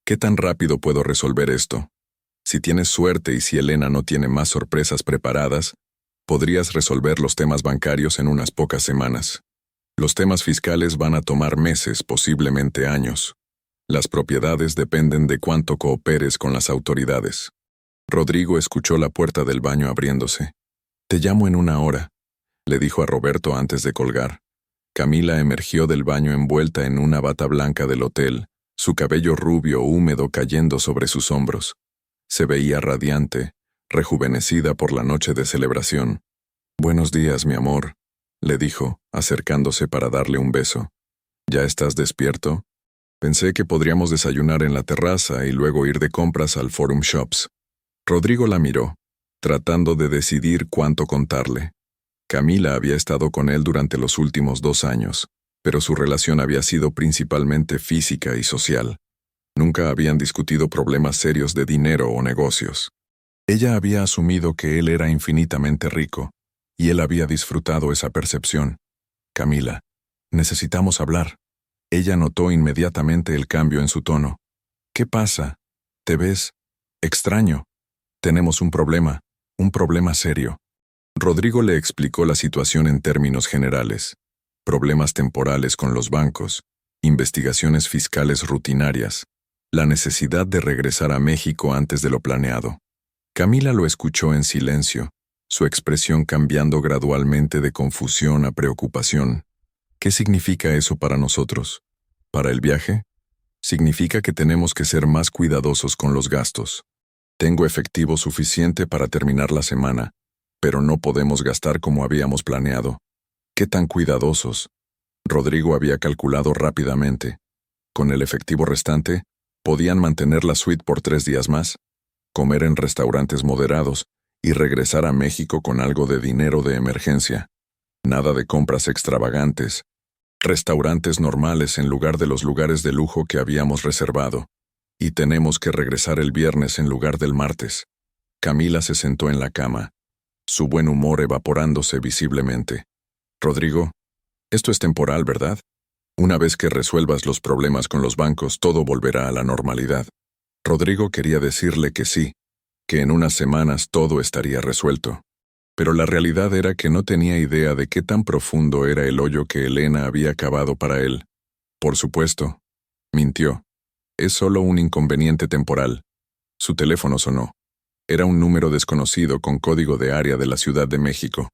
¿Qué tan rápido puedo resolver esto? Si tienes suerte y si Elena no tiene más sorpresas preparadas, podrías resolver los temas bancarios en unas pocas semanas. Los temas fiscales van a tomar meses, posiblemente años. Las propiedades dependen de cuánto cooperes con las autoridades. Rodrigo escuchó la puerta del baño abriéndose. «Te llamo en una hora», le dijo a Roberto antes de colgar. Camila emergió del baño envuelta en una bata blanca del hotel, su cabello rubio húmedo cayendo sobre sus hombros. Se veía radiante, rejuvenecida por la noche de celebración. «Buenos días, mi amor», le dijo, acercándose para darle un beso. «¿Ya estás despierto? Pensé que podríamos desayunar en la terraza y luego ir de compras al Forum Shops». Rodrigo la miró, tratando de decidir cuánto contarle. Camila había estado con él durante los últimos 2 años, pero su relación había sido principalmente física y social. Nunca habían discutido problemas serios de dinero o negocios. Ella había asumido que él era infinitamente rico, y él había disfrutado esa percepción. «Camila, necesitamos hablar». Ella notó inmediatamente el cambio en su tono. «¿Qué pasa? ¿Te ves extraño? Tenemos un problema serio». Rodrigo le explicó la situación en términos generales. Problemas temporales con los bancos, investigaciones fiscales rutinarias, la necesidad de regresar a México antes de lo planeado. Camila lo escuchó en silencio, su expresión cambiando gradualmente de confusión a preocupación. ¿Qué significa eso para nosotros? ¿Para el viaje? Significa que tenemos que ser más cuidadosos con los gastos. Tengo efectivo suficiente para terminar la semana, pero no podemos gastar como habíamos planeado. ¿Qué tan cuidadosos? Rodrigo había calculado rápidamente. Con el efectivo restante, podían mantener la suite por 3 días más, comer en restaurantes moderados y regresar a México con algo de dinero de emergencia. Nada de compras extravagantes. Restaurantes normales en lugar de los lugares de lujo que habíamos reservado. Y tenemos que regresar el viernes en lugar del martes. Camila se sentó en la cama, su buen humor evaporándose visiblemente. «Rodrigo, esto es temporal, ¿verdad? Una vez que resuelvas los problemas con los bancos, todo volverá a la normalidad». Rodrigo quería decirle que sí, que en unas semanas todo estaría resuelto. Pero la realidad era que no tenía idea de qué tan profundo era el hoyo que Elena había cavado para él. Por supuesto, mintió. Es solo un inconveniente temporal. Su teléfono sonó. Era un número desconocido con código de área de la Ciudad de México.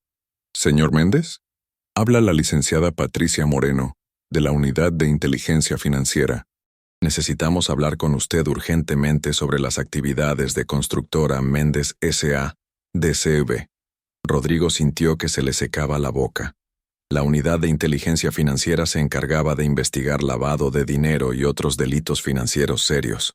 ¿Señor Méndez? Habla la licenciada Patricia Moreno, de la Unidad de Inteligencia Financiera. Necesitamos hablar con usted urgentemente sobre las actividades de Constructora Méndez S.A. DCV. Rodrigo sintió que se le secaba la boca. La Unidad de Inteligencia Financiera se encargaba de investigar lavado de dinero y otros delitos financieros serios.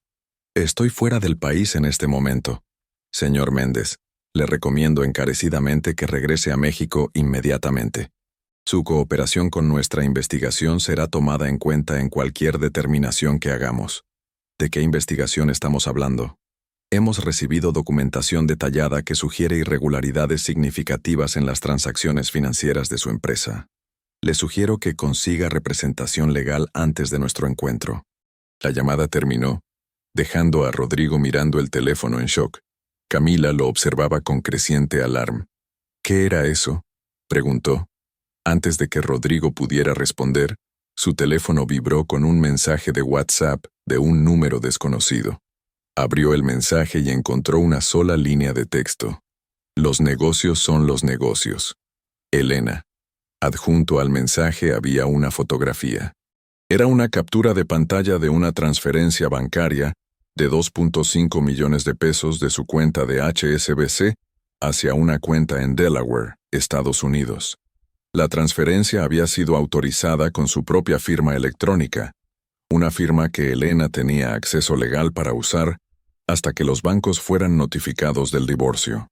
Estoy fuera del país en este momento. Señor Méndez, le recomiendo encarecidamente que regrese a México inmediatamente. Su cooperación con nuestra investigación será tomada en cuenta en cualquier determinación que hagamos. ¿De qué investigación estamos hablando? Hemos recibido documentación detallada que sugiere irregularidades significativas en las transacciones financieras de su empresa. Le sugiero que consiga representación legal antes de nuestro encuentro. La llamada terminó, dejando a Rodrigo mirando el teléfono en shock. Camila lo observaba con creciente alarma. ¿Qué era eso?, preguntó. Antes de que Rodrigo pudiera responder, su teléfono vibró con un mensaje de WhatsApp de un número desconocido. Abrió el mensaje y encontró una sola línea de texto. Los negocios son los negocios. Elena. Adjunto al mensaje había una fotografía. Era una captura de pantalla de una transferencia bancaria de 2.5 millones de pesos de su cuenta de HSBC hacia una cuenta en Delaware, Estados Unidos. La transferencia había sido autorizada con su propia firma electrónica, una firma que Elena tenía acceso legal para usar hasta que los bancos fueran notificados del divorcio.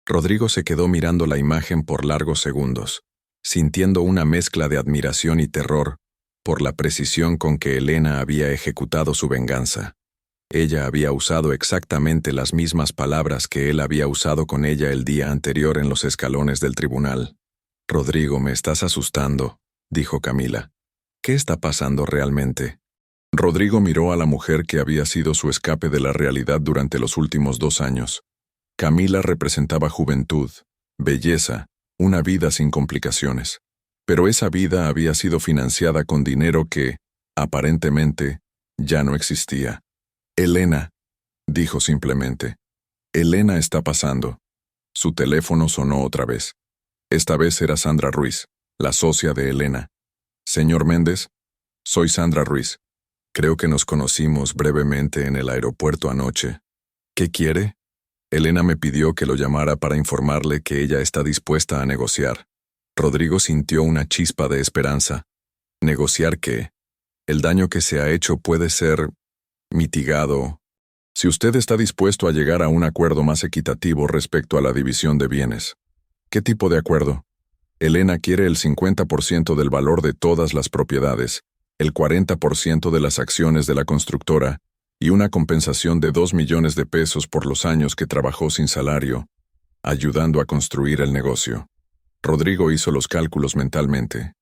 Rodrigo se quedó mirando la imagen por largos segundos, sintiendo una mezcla de admiración y terror por la precisión con que Elena había ejecutado su venganza. Ella había usado exactamente las mismas palabras que él había usado con ella el día anterior en los escalones del tribunal. «Rodrigo, me estás asustando», dijo Camila. «¿Qué está pasando realmente?» Rodrigo miró a la mujer que había sido su escape de la realidad durante los últimos 2 años. Camila representaba juventud, belleza, una vida sin complicaciones. Pero esa vida había sido financiada con dinero que, aparentemente, ya no existía. «Elena», dijo simplemente. «Elena está pasando». Su teléfono sonó otra vez. Esta vez era Sandra Ruiz, la socia de Elena. «Señor Méndez, soy Sandra Ruiz. Creo que nos conocimos brevemente en el aeropuerto anoche. ¿Qué quiere?» Elena me pidió que lo llamara para informarle que ella está dispuesta a negociar. Rodrigo sintió una chispa de esperanza. ¿Negociar qué? El daño que se ha hecho puede ser mitigado. Si usted está dispuesto a llegar a un acuerdo más equitativo respecto a la división de bienes. ¿Qué tipo de acuerdo? Elena quiere el 50% del valor de todas las propiedades, el 40% de las acciones de la constructora y una compensación de 2 millones de pesos por los años que trabajó sin salario, ayudando a construir el negocio. Rodrigo hizo los cálculos mentalmente.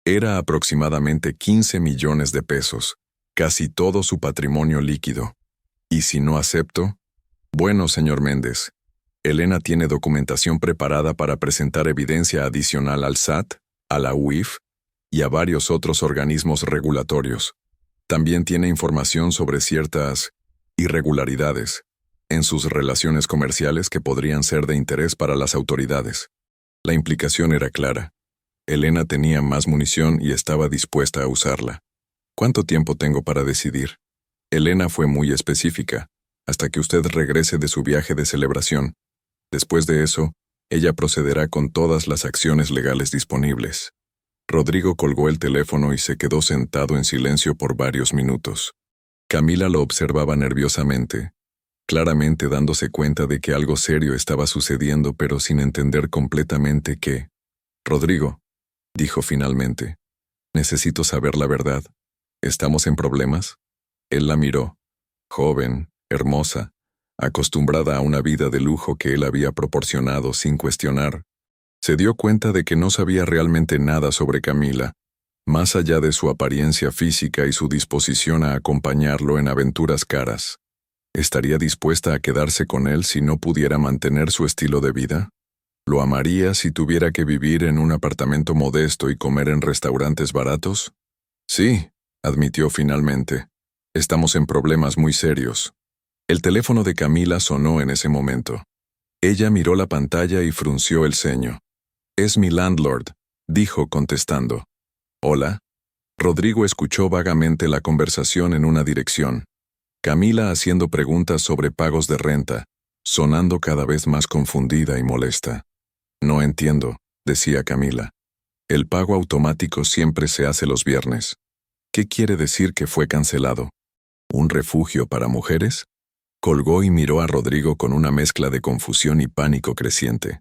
Era aproximadamente 15 millones de pesos, casi todo su patrimonio líquido. ¿Y si no acepto? Bueno, señor Méndez, Elena tiene documentación preparada para presentar evidencia adicional al SAT, a la UIF y a varios otros organismos regulatorios. También tiene información sobre ciertas irregularidades en sus relaciones comerciales que podrían ser de interés para las autoridades. La implicación era clara. Elena tenía más munición y estaba dispuesta a usarla. ¿Cuánto tiempo tengo para decidir? Elena fue muy específica, hasta que usted regrese de su viaje de celebración. Después de eso, ella procederá con todas las acciones legales disponibles. Rodrigo colgó el teléfono y se quedó sentado en silencio por varios minutos. Camila lo observaba nerviosamente, claramente dándose cuenta de que algo serio estaba sucediendo, pero sin entender completamente qué. «Rodrigo», dijo finalmente, «necesito saber la verdad. ¿Estamos en problemas?» Él la miró, joven, hermosa, acostumbrada a una vida de lujo que él había proporcionado sin cuestionar. Se dio cuenta de que no sabía realmente nada sobre Camila, más allá de su apariencia física y su disposición a acompañarlo en aventuras caras. ¿Estaría dispuesta a quedarse con él si no pudiera mantener su estilo de vida? ¿Lo amaría si tuviera que vivir en un apartamento modesto y comer en restaurantes baratos? Sí, admitió finalmente. Estamos en problemas muy serios. El teléfono de Camila sonó en ese momento. Ella miró la pantalla y frunció el ceño. «Es mi landlord», dijo contestando. «Hola». Rodrigo escuchó vagamente la conversación en una dirección. Camila haciendo preguntas sobre pagos de renta, sonando cada vez más confundida y molesta. «No entiendo», decía Camila. «El pago automático siempre se hace los viernes. ¿Qué quiere decir que fue cancelado? ¿Un refugio para mujeres?». Colgó y miró a Rodrigo con una mezcla de confusión y pánico creciente.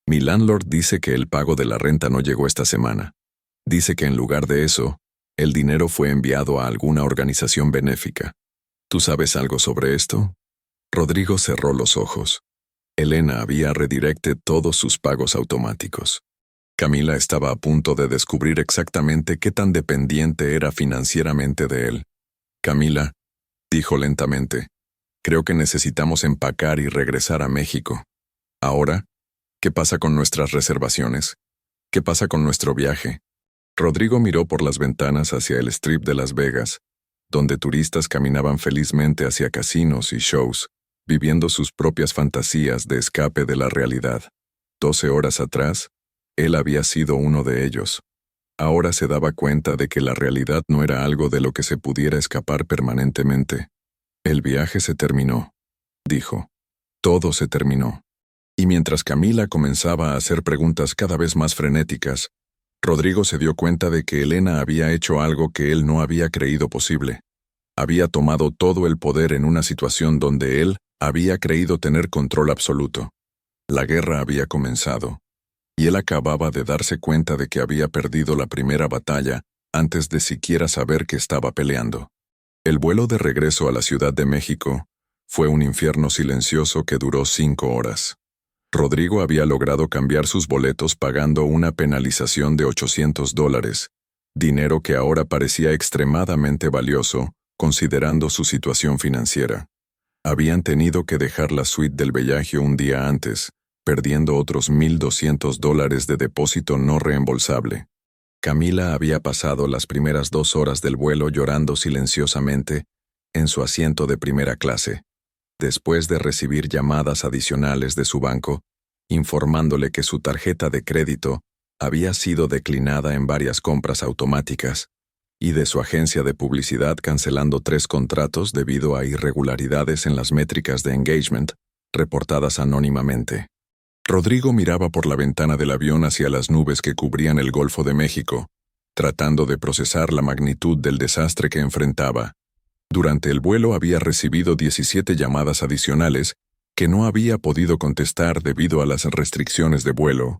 «Mi landlord dice que el pago de la renta no llegó esta semana. Dice que en lugar de eso, el dinero fue enviado a alguna organización benéfica. ¿Tú sabes algo sobre esto?». Rodrigo cerró los ojos. Elena había redirected todos sus pagos automáticos. Camila estaba a punto de descubrir exactamente qué tan dependiente era financieramente de él. «Camila», dijo lentamente, «creo que necesitamos empacar y regresar a México. Ahora, ¿qué pasa con nuestras reservaciones? ¿Qué pasa con nuestro viaje?». Rodrigo miró por las ventanas hacia el Strip de Las Vegas, donde turistas caminaban felizmente hacia casinos y shows, viviendo sus propias fantasías de escape de la realidad. 12 horas atrás, él había sido uno de ellos. Ahora se daba cuenta de que la realidad no era algo de lo que se pudiera escapar permanentemente. «El viaje se terminó», dijo. «Todo se terminó». Y mientras Camila comenzaba a hacer preguntas cada vez más frenéticas, Rodrigo se dio cuenta de que Elena había hecho algo que él no había creído posible. Había tomado todo el poder en una situación donde él había creído tener control absoluto. La guerra había comenzado, y él acababa de darse cuenta de que había perdido la primera batalla antes de siquiera saber que estaba peleando. El vuelo de regreso a la Ciudad de México fue un infierno silencioso que duró 5 horas. Rodrigo había logrado cambiar sus boletos pagando una penalización de $800, dinero que ahora parecía extremadamente valioso, considerando su situación financiera. Habían tenido que dejar la suite del Bellagio un día antes, perdiendo otros $1,200 de depósito no reembolsable. Camila había pasado las primeras 2 horas del vuelo llorando silenciosamente en su asiento de primera clase, después de recibir llamadas adicionales de su banco, informándole que su tarjeta de crédito había sido declinada en varias compras automáticas, y de su agencia de publicidad cancelando 3 contratos debido a irregularidades en las métricas de engagement, reportadas anónimamente. Rodrigo miraba por la ventana del avión hacia las nubes que cubrían el Golfo de México, tratando de procesar la magnitud del desastre que enfrentaba. Durante el vuelo había recibido 17 llamadas adicionales que no había podido contestar debido a las restricciones de vuelo,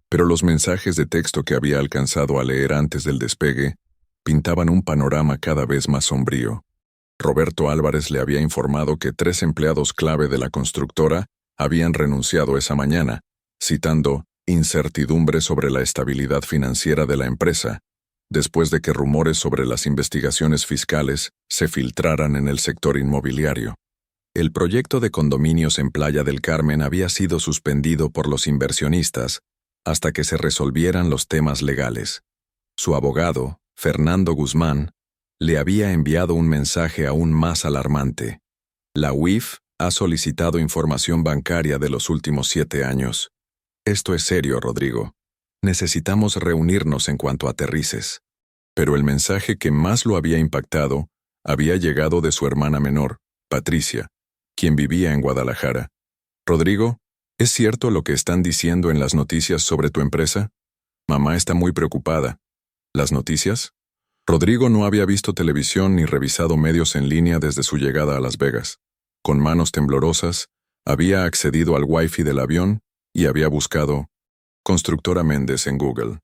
pero los mensajes de texto que había alcanzado a leer antes del despegue pintaban un panorama cada vez más sombrío. Roberto Álvarez le había informado que 3 empleados clave de la constructora habían renunciado esa mañana, citando incertidumbre sobre la estabilidad financiera de la empresa, después de que rumores sobre las investigaciones fiscales se filtraran en el sector inmobiliario. El proyecto de condominios en Playa del Carmen había sido suspendido por los inversionistas hasta que se resolvieran los temas legales. Su abogado, Fernando Guzmán, le había enviado un mensaje aún más alarmante. La UIF ha solicitado información bancaria de los últimos 7 años. «Esto es serio, Rodrigo. Necesitamos reunirnos en cuanto aterrices». Pero el mensaje que más lo había impactado había llegado de su hermana menor, Patricia, quien vivía en Guadalajara. «Rodrigo, ¿es cierto lo que están diciendo en las noticias sobre tu empresa? Mamá está muy preocupada». ¿Las noticias? Rodrigo no había visto televisión ni revisado medios en línea desde su llegada a Las Vegas. Con manos temblorosas, había accedido al Wi-Fi del avión y había buscado Constructora Méndez en Google.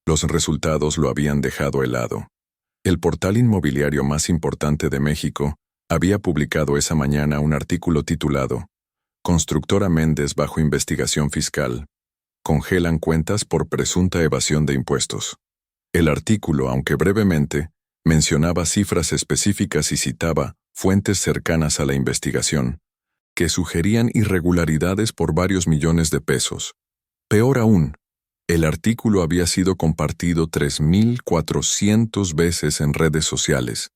Los resultados lo habían dejado helado. El portal inmobiliario más importante de México había publicado esa mañana un artículo titulado «Constructora Méndez bajo investigación fiscal. Congelan cuentas por presunta evasión de impuestos». El artículo, aunque brevemente, mencionaba cifras específicas y citaba fuentes cercanas a la investigación, que sugerían irregularidades por varios millones de pesos. Peor aún, el artículo había sido compartido 3.400 veces en redes sociales,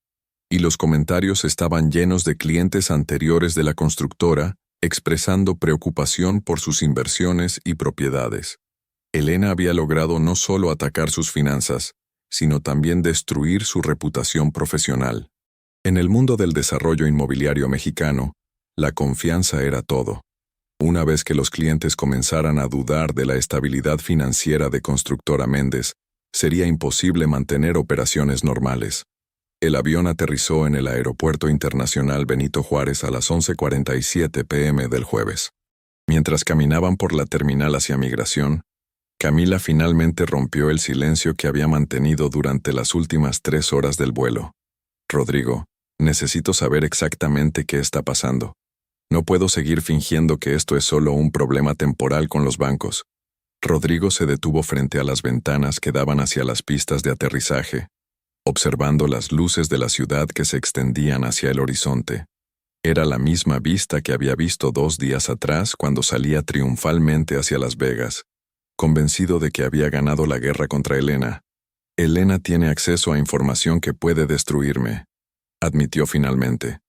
y los comentarios estaban llenos de clientes anteriores de la constructora expresando preocupación por sus inversiones y propiedades. Elena había logrado no solo atacar sus finanzas, sino también destruir su reputación profesional. En el mundo del desarrollo inmobiliario mexicano, la confianza era todo. Una vez que los clientes comenzaran a dudar de la estabilidad financiera de Constructora Méndez, sería imposible mantener operaciones normales. El avión aterrizó en el Aeropuerto Internacional Benito Juárez a las 11:47 p.m. del jueves. Mientras caminaban por la terminal hacia migración, Camila finalmente rompió el silencio que había mantenido durante las últimas 3 horas del vuelo. Rodrigo, necesito saber exactamente qué está pasando. No puedo seguir fingiendo que esto es solo un problema temporal con los bancos. Rodrigo se detuvo frente a las ventanas que daban hacia las pistas de aterrizaje, observando las luces de la ciudad que se extendían hacia el horizonte. Era la misma vista que había visto 2 días atrás cuando salía triunfalmente hacia Las Vegas, convencido de que había ganado la guerra contra Elena. Elena tiene acceso a información que puede destruirme, admitió finalmente.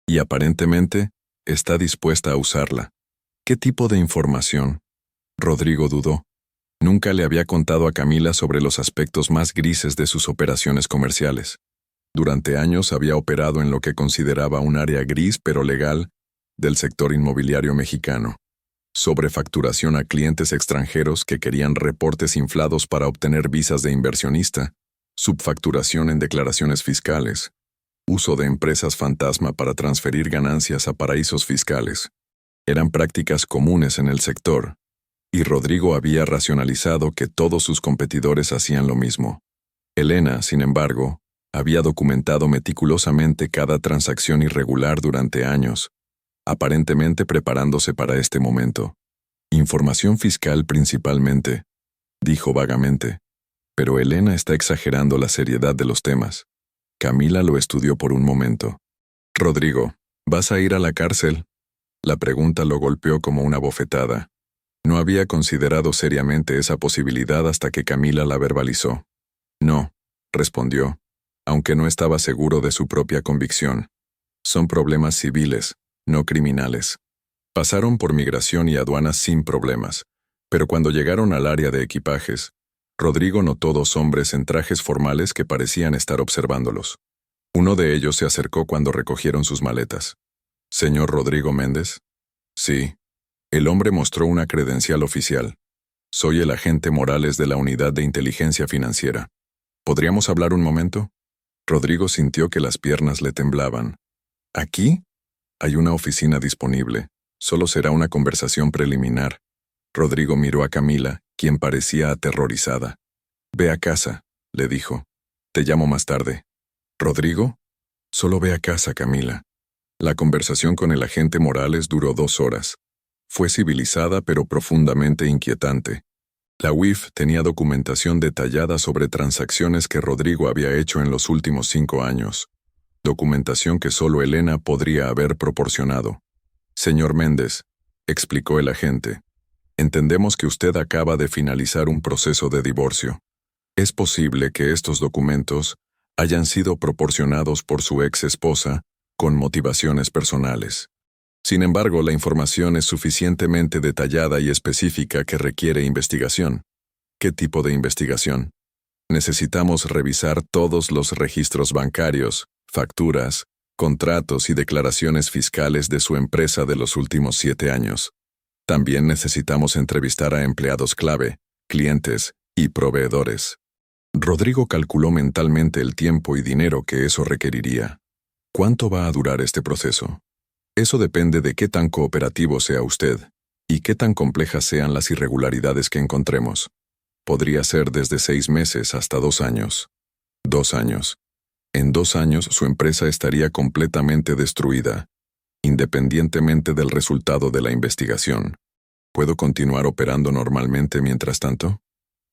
Y aparentemente, está dispuesta a usarla. ¿Qué tipo de información? Rodrigo dudó. Nunca le había contado a Camila sobre los aspectos más grises de sus operaciones comerciales. Durante años había operado en lo que consideraba un área gris pero legal del sector inmobiliario mexicano. Sobrefacturación a clientes extranjeros que querían reportes inflados para obtener visas de inversionista, subfacturación en declaraciones fiscales, uso de empresas fantasma para transferir ganancias a paraísos fiscales. Eran prácticas comunes en el sector, y Rodrigo había racionalizado que todos sus competidores hacían lo mismo. Elena, sin embargo, había documentado meticulosamente cada transacción irregular durante años, aparentemente preparándose para este momento. Información fiscal principalmente, dijo vagamente. Pero Elena está exagerando la seriedad de los temas. Camila lo estudió por un momento. Rodrigo, ¿vas a ir a la cárcel? La pregunta lo golpeó como una bofetada. No había considerado seriamente esa posibilidad hasta que Camila la verbalizó. No, respondió, aunque no estaba seguro de su propia convicción. Son problemas civiles, no criminales. Pasaron por migración y aduanas sin problemas, pero cuando llegaron al área de equipajes, Rodrigo notó 2 hombres en trajes formales que parecían estar observándolos. Uno de ellos se acercó cuando recogieron sus maletas. ¿Señor Rodrigo Méndez? Sí. El hombre mostró una credencial oficial. Soy el agente Morales de la Unidad de Inteligencia Financiera. ¿Podríamos hablar un momento? Rodrigo sintió que las piernas le temblaban. ¿Aquí? Hay una oficina disponible. Solo será una conversación preliminar. Rodrigo miró a Camila, quien parecía aterrorizada. Ve a casa, le dijo. Te llamo más tarde. ¿Rodrigo? Solo ve a casa, Camila. La conversación con el agente Morales duró 2 horas. Fue civilizada pero profundamente inquietante. La UIF tenía documentación detallada sobre transacciones que Rodrigo había hecho en los últimos 5 años. Documentación que solo Elena podría haber proporcionado. Señor Méndez, explicó el agente, entendemos que usted acaba de finalizar un proceso de divorcio. Es posible que estos documentos hayan sido proporcionados por su ex esposa con motivaciones personales. Sin embargo, la información es suficientemente detallada y específica que requiere investigación. ¿Qué tipo de investigación? Necesitamos revisar todos los registros bancarios, facturas, contratos y declaraciones fiscales de su empresa de los últimos 7 años. También necesitamos entrevistar a empleados clave, clientes y proveedores. Rodrigo calculó mentalmente el tiempo y dinero que eso requeriría. ¿Cuánto va a durar este proceso? Eso depende de qué tan cooperativo sea usted y qué tan complejas sean las irregularidades que encontremos. Podría ser desde 6 meses hasta 2 años. 2 años. En 2 años su empresa estaría completamente destruida, independientemente del resultado de la investigación. ¿Puedo continuar operando normalmente mientras tanto?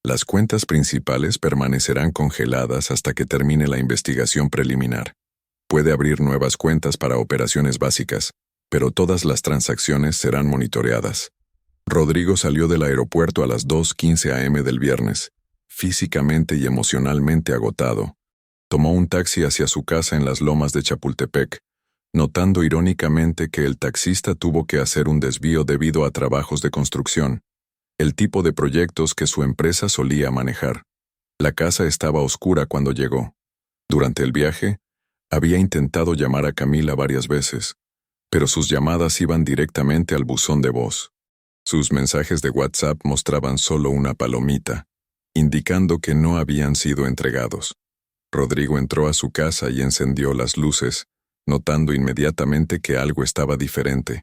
Las cuentas principales permanecerán congeladas hasta que termine la investigación preliminar. Puede abrir nuevas cuentas para operaciones básicas, pero todas las transacciones serán monitoreadas. Rodrigo salió del aeropuerto a las 2:15 a.m. del viernes, físicamente y emocionalmente agotado. Tomó un taxi hacia su casa en las lomas de Chapultepec, notando irónicamente que el taxista tuvo que hacer un desvío debido a trabajos de construcción, el tipo de proyectos que su empresa solía manejar. La casa estaba oscura cuando llegó. Durante el viaje, había intentado llamar a Camila varias veces, pero sus llamadas iban directamente al buzón de voz. Sus mensajes de WhatsApp mostraban solo una palomita, indicando que no habían sido entregados. Rodrigo entró a su casa y encendió las luces, notando inmediatamente que algo estaba diferente.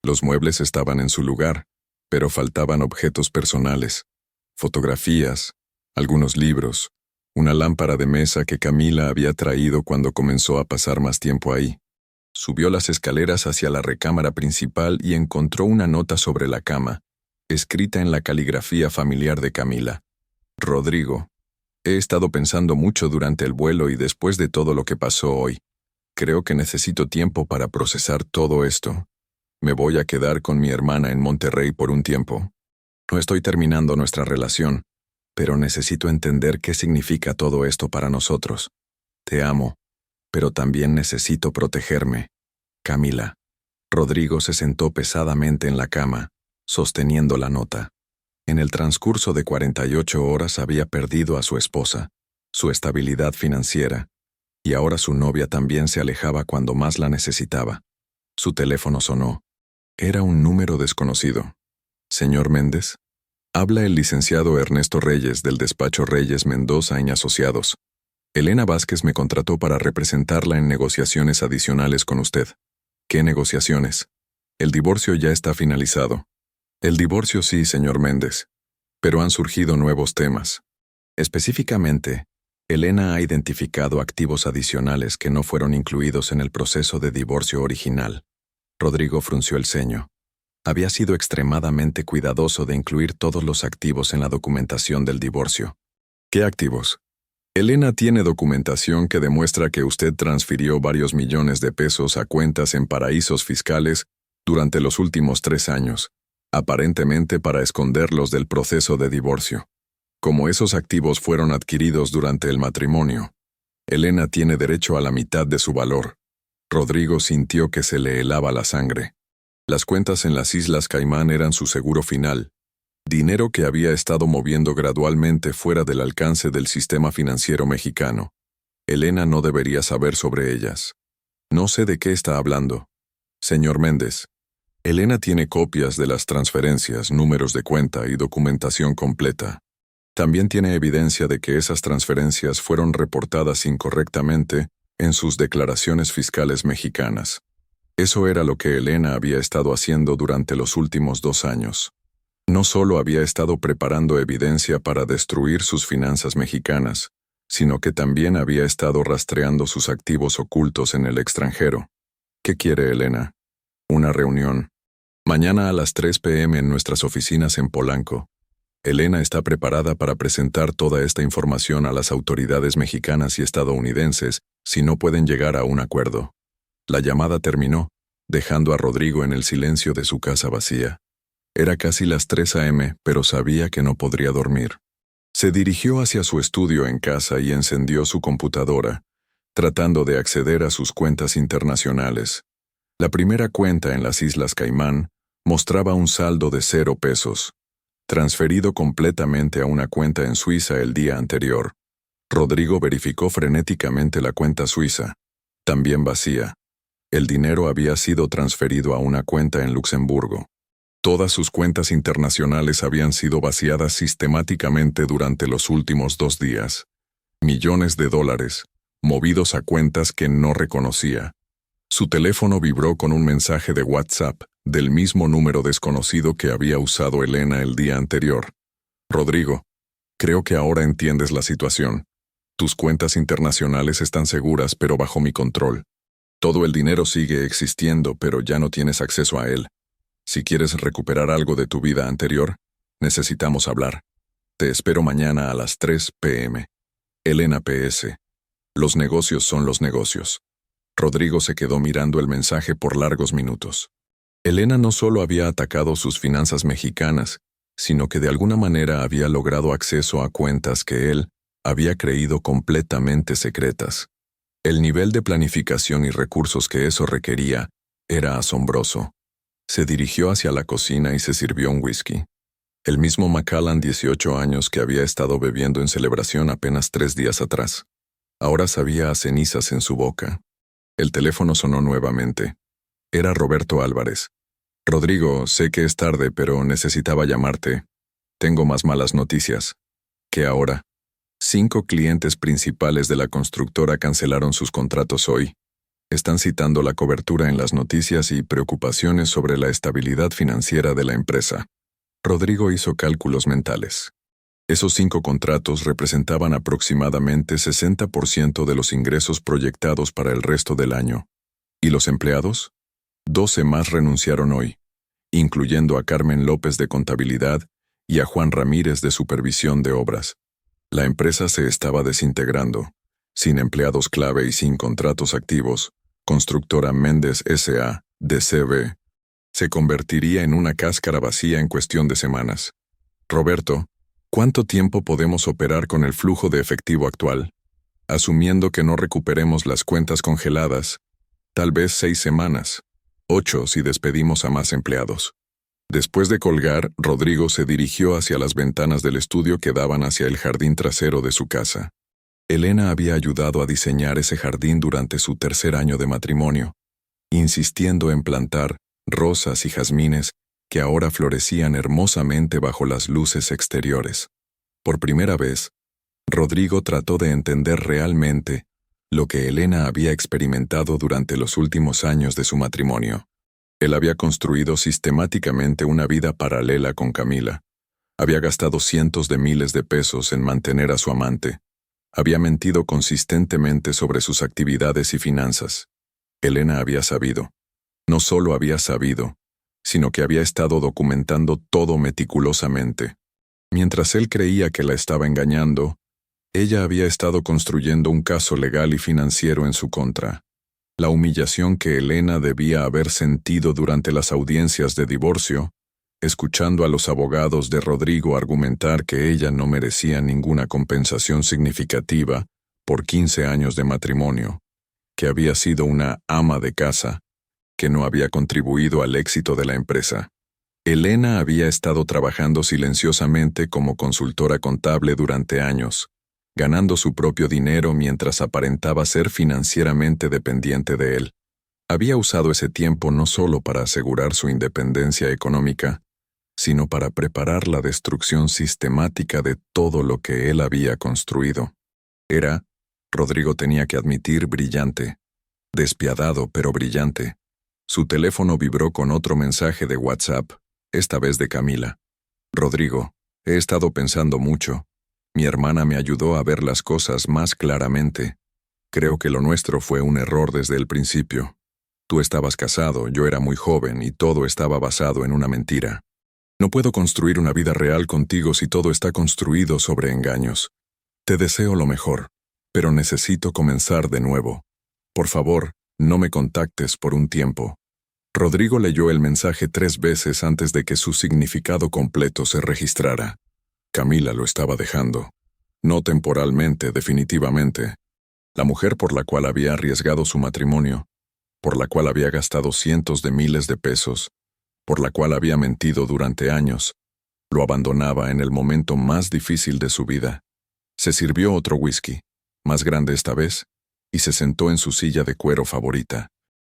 Los muebles estaban en su lugar, pero faltaban objetos personales, fotografías, algunos libros, una lámpara de mesa que Camila había traído cuando comenzó a pasar más tiempo ahí. Subió las escaleras hacia la recámara principal y encontró una nota sobre la cama, escrita en la caligrafía familiar de Camila. Rodrigo, he estado pensando mucho durante el vuelo y después de todo lo que pasó hoy. Creo que necesito tiempo para procesar todo esto. Me voy a quedar con mi hermana en Monterrey por un tiempo. No estoy terminando nuestra relación, pero necesito entender qué significa todo esto para nosotros. Te amo, pero también necesito protegerme. Camila. Rodrigo se sentó pesadamente en la cama, sosteniendo la nota. En el transcurso de 48 horas había perdido a su esposa, su estabilidad financiera, y ahora su novia también se alejaba cuando más la necesitaba. Su teléfono sonó. Era un número desconocido. Señor Méndez, habla el licenciado Ernesto Reyes del despacho Reyes Mendoza y Asociados. Elena Vázquez me contrató para representarla en negociaciones adicionales con usted. ¿Qué negociaciones? El divorcio ya está finalizado. El divorcio sí, señor Méndez, pero han surgido nuevos temas. Específicamente, Elena ha identificado activos adicionales que no fueron incluidos en el proceso de divorcio original. Rodrigo frunció el ceño. Había sido extremadamente cuidadoso de incluir todos los activos en la documentación del divorcio. ¿Qué activos? Elena tiene documentación que demuestra que usted transfirió varios millones de pesos a cuentas en paraísos fiscales durante los últimos 3 años, aparentemente para esconderlos del proceso de divorcio. Como esos activos fueron adquiridos durante el matrimonio, Elena tiene derecho a la mitad de su valor. Rodrigo sintió que se le helaba la sangre. Las cuentas en las Islas Caimán eran su seguro final, dinero que había estado moviendo gradualmente fuera del alcance del sistema financiero mexicano. Elena no debería saber sobre ellas. No sé de qué está hablando. Señor Méndez, Elena tiene copias de las transferencias, números de cuenta y documentación completa. También tiene evidencia de que esas transferencias fueron reportadas incorrectamente en sus declaraciones fiscales mexicanas. Eso era lo que Elena había estado haciendo durante los últimos 2 años. No solo había estado preparando evidencia para destruir sus finanzas mexicanas, sino que también había estado rastreando sus activos ocultos en el extranjero. ¿Qué quiere Elena? Una reunión. Mañana a las 3 p.m. en nuestras oficinas en Polanco. Elena está preparada para presentar toda esta información a las autoridades mexicanas y estadounidenses si no pueden llegar a un acuerdo. La llamada terminó, dejando a Rodrigo en el silencio de su casa vacía. Era casi las 3 a.m., pero sabía que no podría dormir. Se dirigió hacia su estudio en casa y encendió su computadora, tratando de acceder a sus cuentas internacionales. La primera cuenta en las Islas Caimán mostraba un saldo de 0 pesos, transferido completamente a una cuenta en Suiza el día anterior. Rodrigo verificó frenéticamente la cuenta suiza, también vacía. El dinero había sido transferido a una cuenta en Luxemburgo. Todas sus cuentas internacionales habían sido vaciadas sistemáticamente durante los últimos 2 días. Millones de dólares, movidos a cuentas que no reconocía. Su teléfono vibró con un mensaje de WhatsApp del mismo número desconocido que había usado Elena el día anterior. Rodrigo, creo que ahora entiendes la situación. Tus cuentas internacionales están seguras pero bajo mi control. Todo el dinero sigue existiendo pero ya no tienes acceso a él. Si quieres recuperar algo de tu vida anterior, necesitamos hablar. Te espero mañana a las 3 p.m. Elena PS. Los negocios son los negocios. Rodrigo se quedó mirando el mensaje por largos minutos. Elena no solo había atacado sus finanzas mexicanas, sino que de alguna manera había logrado acceso a cuentas que él, había creído completamente secretas. El nivel de planificación y recursos que eso requería era asombroso. Se dirigió hacia la cocina y se sirvió un whisky. El mismo Macallan, 18 años, que había estado bebiendo en celebración apenas 3 días atrás. Ahora sabía a cenizas en su boca. El teléfono sonó nuevamente. Era Roberto Álvarez. «Rodrigo, sé que es tarde, pero necesitaba llamarte. Tengo más malas noticias. ¿Qué ahora?» 5 clientes principales de la constructora cancelaron sus contratos hoy. Están citando la cobertura en las noticias y preocupaciones sobre la estabilidad financiera de la empresa. Rodrigo hizo cálculos mentales. Esos 5 contratos representaban aproximadamente 60% de los ingresos proyectados para el resto del año. ¿Y los empleados? 12 más renunciaron hoy, incluyendo a Carmen López de Contabilidad y a Juan Ramírez de Supervisión de Obras. La empresa se estaba desintegrando. Sin empleados clave y sin contratos activos, Constructora Méndez S.A., DCB, se convertiría en una cáscara vacía en cuestión de semanas. Roberto, ¿cuánto tiempo podemos operar con el flujo de efectivo actual? Asumiendo que no recuperemos las cuentas congeladas, tal vez 6 semanas, 8 si despedimos a más empleados. Después de colgar, Rodrigo se dirigió hacia las ventanas del estudio que daban hacia el jardín trasero de su casa. Elena había ayudado a diseñar ese jardín durante su 3er año de matrimonio, insistiendo en plantar rosas y jazmines que ahora florecían hermosamente bajo las luces exteriores. Por primera vez, Rodrigo trató de entender realmente lo que Elena había experimentado durante los últimos años de su matrimonio. Él había construido sistemáticamente una vida paralela con Camila. Había gastado cientos de miles de pesos en mantener a su amante. Había mentido consistentemente sobre sus actividades y finanzas. Elena había sabido. No solo había sabido, sino que había estado documentando todo meticulosamente. Mientras él creía que la estaba engañando, ella había estado construyendo un caso legal y financiero en su contra. La humillación que Elena debía haber sentido durante las audiencias de divorcio, escuchando a los abogados de Rodrigo argumentar que ella no merecía ninguna compensación significativa por 15 años de matrimonio, que había sido una ama de casa, que no había contribuido al éxito de la empresa. Elena había estado trabajando silenciosamente como consultora contable durante años, ganando su propio dinero mientras aparentaba ser financieramente dependiente de él. Había usado ese tiempo no solo para asegurar su independencia económica, sino para preparar la destrucción sistemática de todo lo que él había construido. Era, Rodrigo tenía que admitir, brillante. Despiadado, pero brillante. Su teléfono vibró con otro mensaje de WhatsApp, esta vez de Camila. «Rodrigo, he estado pensando mucho. Mi hermana me ayudó a ver las cosas más claramente. Creo que lo nuestro fue un error desde el principio. Tú estabas casado, yo era muy joven y todo estaba basado en una mentira. No puedo construir una vida real contigo si todo está construido sobre engaños. Te deseo lo mejor, pero necesito comenzar de nuevo. Por favor, no me contactes por un tiempo». Rodrigo leyó el mensaje 3 veces antes de que su significado completo se registrara. Camila lo estaba dejando. No temporalmente, definitivamente. La mujer por la cual había arriesgado su matrimonio, por la cual había gastado cientos de miles de pesos, por la cual había mentido durante años, lo abandonaba en el momento más difícil de su vida. Se sirvió otro whisky, más grande esta vez, y se sentó en su silla de cuero favorita.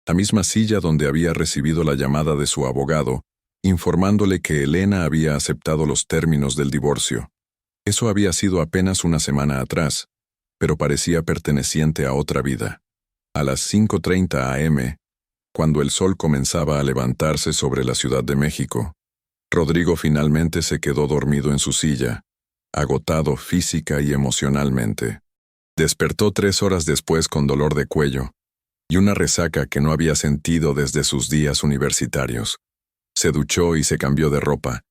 La misma silla donde había recibido la llamada de su abogado, informándole que Elena había aceptado los términos del divorcio. Eso había sido apenas una semana atrás, pero parecía perteneciente a otra vida. A las 5:30 a.m., cuando el sol comenzaba a levantarse sobre la Ciudad de México, Rodrigo finalmente se quedó dormido en su silla, agotado física y emocionalmente. Despertó 3 horas después con dolor de cuello y una resaca que no había sentido desde sus días universitarios. Se duchó y se cambió de ropa,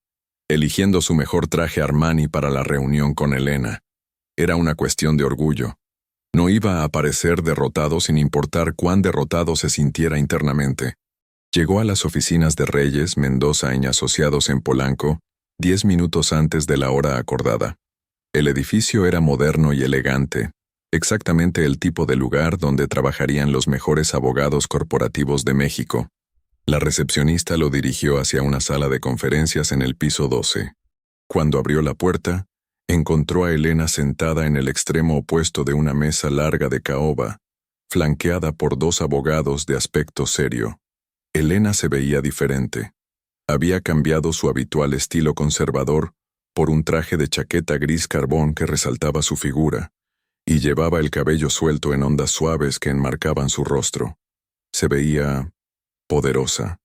eligiendo su mejor traje Armani para la reunión con Elena. Era una cuestión de orgullo. No iba a aparecer derrotado sin importar cuán derrotado se sintiera internamente. Llegó a las oficinas de Reyes, Mendoza y Asociados en Polanco, 10 minutos antes de la hora acordada. El edificio era moderno y elegante, exactamente el tipo de lugar donde trabajarían los mejores abogados corporativos de México. La recepcionista lo dirigió hacia una sala de conferencias en el piso 12. Cuando abrió la puerta, encontró a Elena sentada en el extremo opuesto de una mesa larga de caoba, flanqueada por dos abogados de aspecto serio. Elena se veía diferente. Había cambiado su habitual estilo conservador por un traje de chaqueta gris carbón que resaltaba su figura, y llevaba el cabello suelto en ondas suaves que enmarcaban su rostro. Se veía poderosa,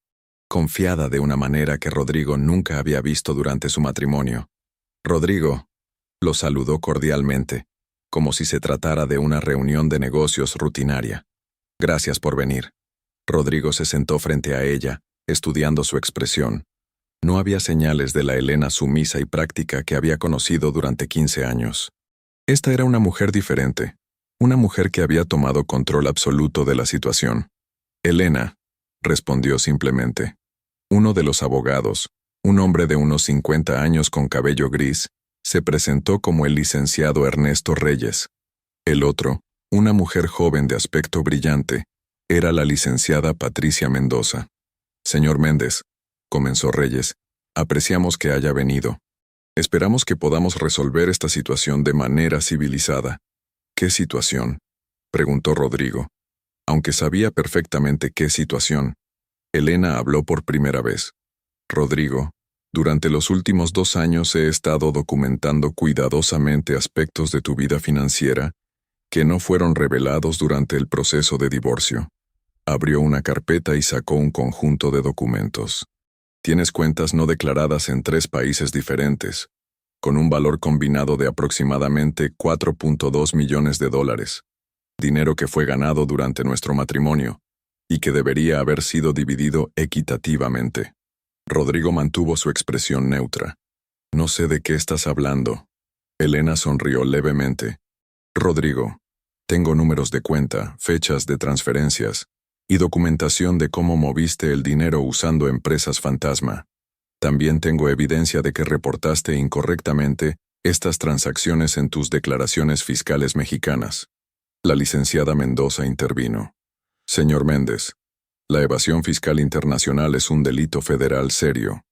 confiada de una manera que Rodrigo nunca había visto durante su matrimonio. Rodrigo lo saludó cordialmente, como si se tratara de una reunión de negocios rutinaria. Gracias por venir. Rodrigo se sentó frente a ella, estudiando su expresión. No había señales de la Elena sumisa y práctica que había conocido durante 15 años. Esta era una mujer diferente, una mujer que había tomado control absoluto de la situación. Elena, respondió simplemente. Uno de los abogados, un hombre de unos 50 años con cabello gris, se presentó como el licenciado Ernesto Reyes. El otro, una mujer joven de aspecto brillante, era la licenciada Patricia Mendoza. Señor Méndez, comenzó Reyes, apreciamos que haya venido. Esperamos que podamos resolver esta situación de manera civilizada. ¿Qué situación?, preguntó Rodrigo. Aunque sabía perfectamente qué situación, Elena habló por primera vez. Rodrigo, durante los últimos 2 años he estado documentando cuidadosamente aspectos de tu vida financiera que no fueron revelados durante el proceso de divorcio. Abrió una carpeta y sacó un conjunto de documentos. Tienes cuentas no declaradas en 3 países diferentes, con un valor combinado de aproximadamente $4.2 millones, dinero que fue ganado durante nuestro matrimonio y que debería haber sido dividido equitativamente. Rodrigo mantuvo su expresión neutra. No sé de qué estás hablando. Elena sonrió levemente. Rodrigo, tengo números de cuenta, fechas de transferencias y documentación de cómo moviste el dinero usando empresas fantasma. También tengo evidencia de que reportaste incorrectamente estas transacciones en tus declaraciones fiscales mexicanas. La licenciada Mendoza intervino. Señor Méndez, la evasión fiscal internacional es un delito federal serio.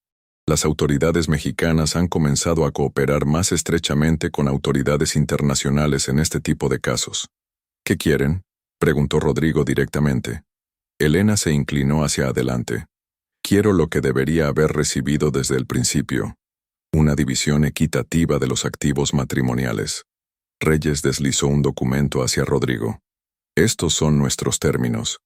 Las autoridades mexicanas han comenzado a cooperar más estrechamente con autoridades internacionales en este tipo de casos. ¿Qué quieren?, preguntó Rodrigo directamente. Elena se inclinó hacia adelante. Quiero lo que debería haber recibido desde el principio. Una división equitativa de los activos matrimoniales. Reyes deslizó un documento hacia Rodrigo. Estos son nuestros términos.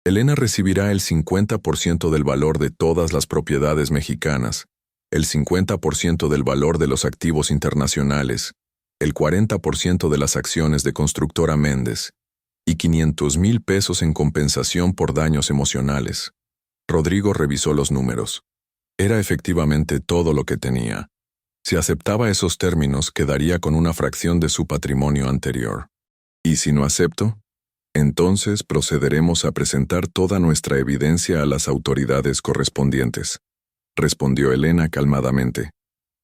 Elena recibirá el 50% del valor de todas las propiedades mexicanas, el 50% del valor de los activos internacionales, el 40% de las acciones de Constructora Méndez y 500,000 pesos en compensación por daños emocionales. Rodrigo revisó los números. Era efectivamente todo lo que tenía. Si aceptaba esos términos, quedaría con una fracción de su patrimonio anterior. ¿Y si no acepto? Entonces procederemos a presentar toda nuestra evidencia a las autoridades correspondientes, respondió Elena calmadamente.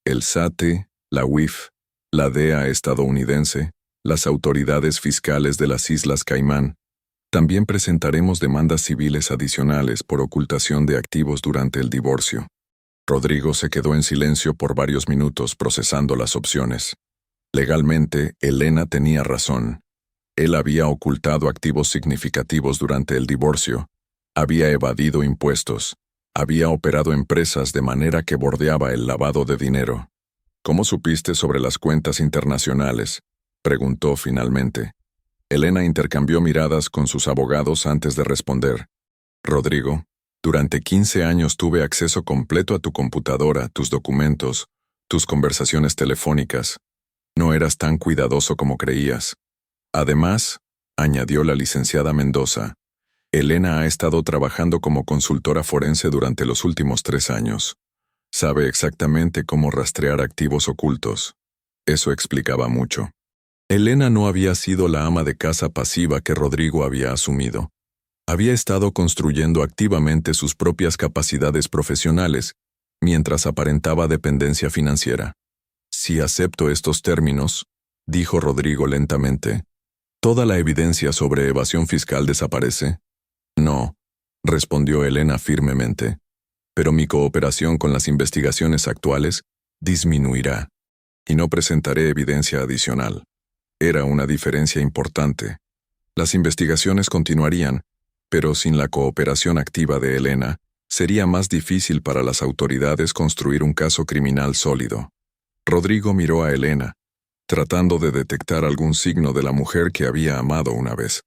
El SAT, la UIF, la DEA estadounidense, las autoridades fiscales de las Islas Caimán. También presentaremos demandas civiles adicionales por ocultación de activos durante el divorcio. Rodrigo se quedó en silencio por varios minutos procesando las opciones. Legalmente, Elena tenía razón. Él había ocultado activos significativos durante el divorcio, había evadido impuestos, había operado empresas de manera que bordeaba el lavado de dinero. ¿Cómo supiste sobre las cuentas internacionales?, preguntó finalmente. Elena intercambió miradas con sus abogados antes de responder. Rodrigo, durante 15 años tuve acceso completo a tu computadora, tus documentos, tus conversaciones telefónicas. No eras tan cuidadoso como creías. Además, añadió la licenciada Mendoza, Elena ha estado trabajando como consultora forense durante los últimos 3 años. Sabe exactamente cómo rastrear activos ocultos. Eso explicaba mucho. Elena no había sido la ama de casa pasiva que Rodrigo había asumido. Había estado construyendo activamente sus propias capacidades profesionales, mientras aparentaba dependencia financiera. Si acepto estos términos, dijo Rodrigo lentamente, ¿toda la evidencia sobre evasión fiscal desaparece? No, respondió Elena firmemente, pero mi cooperación con las investigaciones actuales disminuirá, y no presentaré evidencia adicional. Era una diferencia importante. Las investigaciones continuarían, pero sin la cooperación activa de Elena, sería más difícil para las autoridades construir un caso criminal sólido. Rodrigo miró a Elena, tratando de detectar algún signo de la mujer que había amado una vez.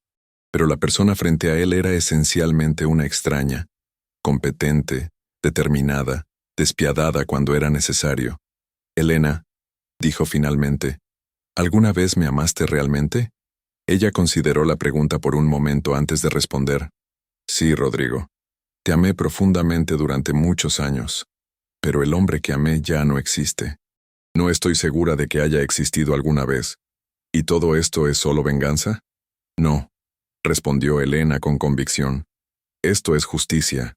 Pero la persona frente a él era esencialmente una extraña, competente, determinada, despiadada cuando era necesario. Elena, dijo finalmente, ¿alguna vez me amaste realmente? Ella consideró la pregunta por un momento antes de responder. Sí, Rodrigo. Te amé profundamente durante muchos años, pero el hombre que amé ya no existe. No estoy segura de que haya existido alguna vez. ¿Y todo esto es solo venganza? No, respondió Elena con convicción. Esto es justicia.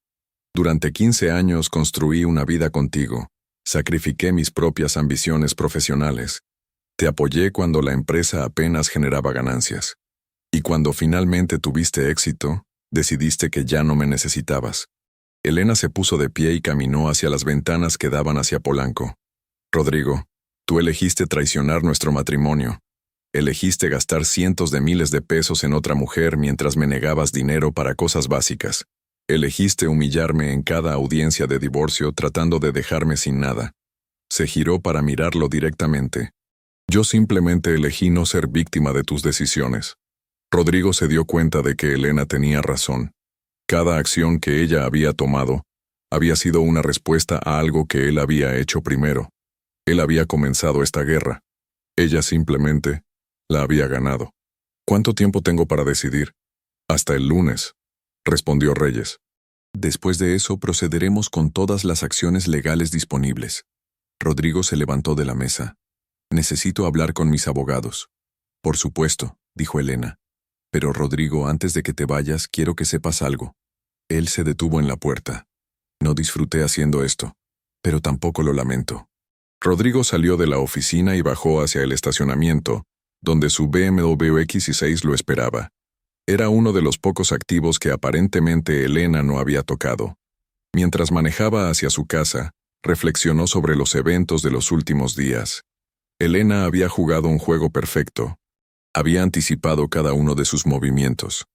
Durante 15 años construí una vida contigo. Sacrifiqué mis propias ambiciones profesionales. Te apoyé cuando la empresa apenas generaba ganancias. Y cuando finalmente tuviste éxito, decidiste que ya no me necesitabas. Elena se puso de pie y caminó hacia las ventanas que daban hacia Polanco. Rodrigo, tú elegiste traicionar nuestro matrimonio. Elegiste gastar cientos de miles de pesos en otra mujer mientras me negabas dinero para cosas básicas. Elegiste humillarme en cada audiencia de divorcio tratando de dejarme sin nada. Se giró para mirarlo directamente. Yo simplemente elegí no ser víctima de tus decisiones. Rodrigo se dio cuenta de que Elena tenía razón. Cada acción que ella había tomado había sido una respuesta a algo que él había hecho primero. Él había comenzado esta guerra. Ella simplemente la había ganado. ¿Cuánto tiempo tengo para decidir? Hasta el lunes, respondió Reyes. Después de eso procederemos con todas las acciones legales disponibles. Rodrigo se levantó de la mesa. Necesito hablar con mis abogados. Por supuesto, dijo Elena. Pero Rodrigo, antes de que te vayas, quiero que sepas algo. Él se detuvo en la puerta. No disfruté haciendo esto, pero tampoco lo lamento. Rodrigo salió de la oficina y bajó hacia el estacionamiento, donde su BMW X6 lo esperaba. Era uno de los pocos activos que aparentemente Elena no había tocado. Mientras manejaba hacia su casa, reflexionó sobre los eventos de los últimos días. Elena había jugado un juego perfecto. Había anticipado cada uno de sus movimientos.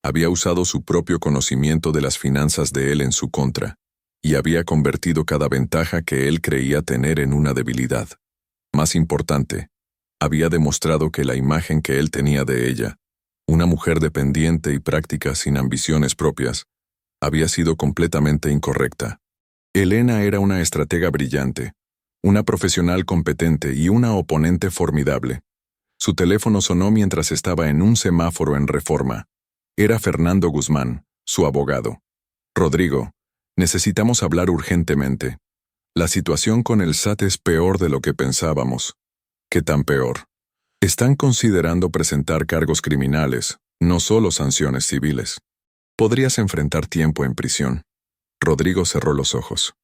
Había usado su propio conocimiento de las finanzas de él en su contra, y había convertido cada ventaja que él creía tener en una debilidad. Más importante, había demostrado que la imagen que él tenía de ella, una mujer dependiente y práctica sin ambiciones propias, había sido completamente incorrecta. Elena era una estratega brillante, una profesional competente y una oponente formidable. Su teléfono sonó mientras estaba en un semáforo en Reforma. Era Fernando Guzmán, su abogado. Rodrigo, necesitamos hablar urgentemente. La situación con el SAT es peor de lo que pensábamos. ¿Qué tan peor? Están considerando presentar cargos criminales, no solo sanciones civiles. Podrías enfrentar tiempo en prisión. Rodrigo cerró los ojos.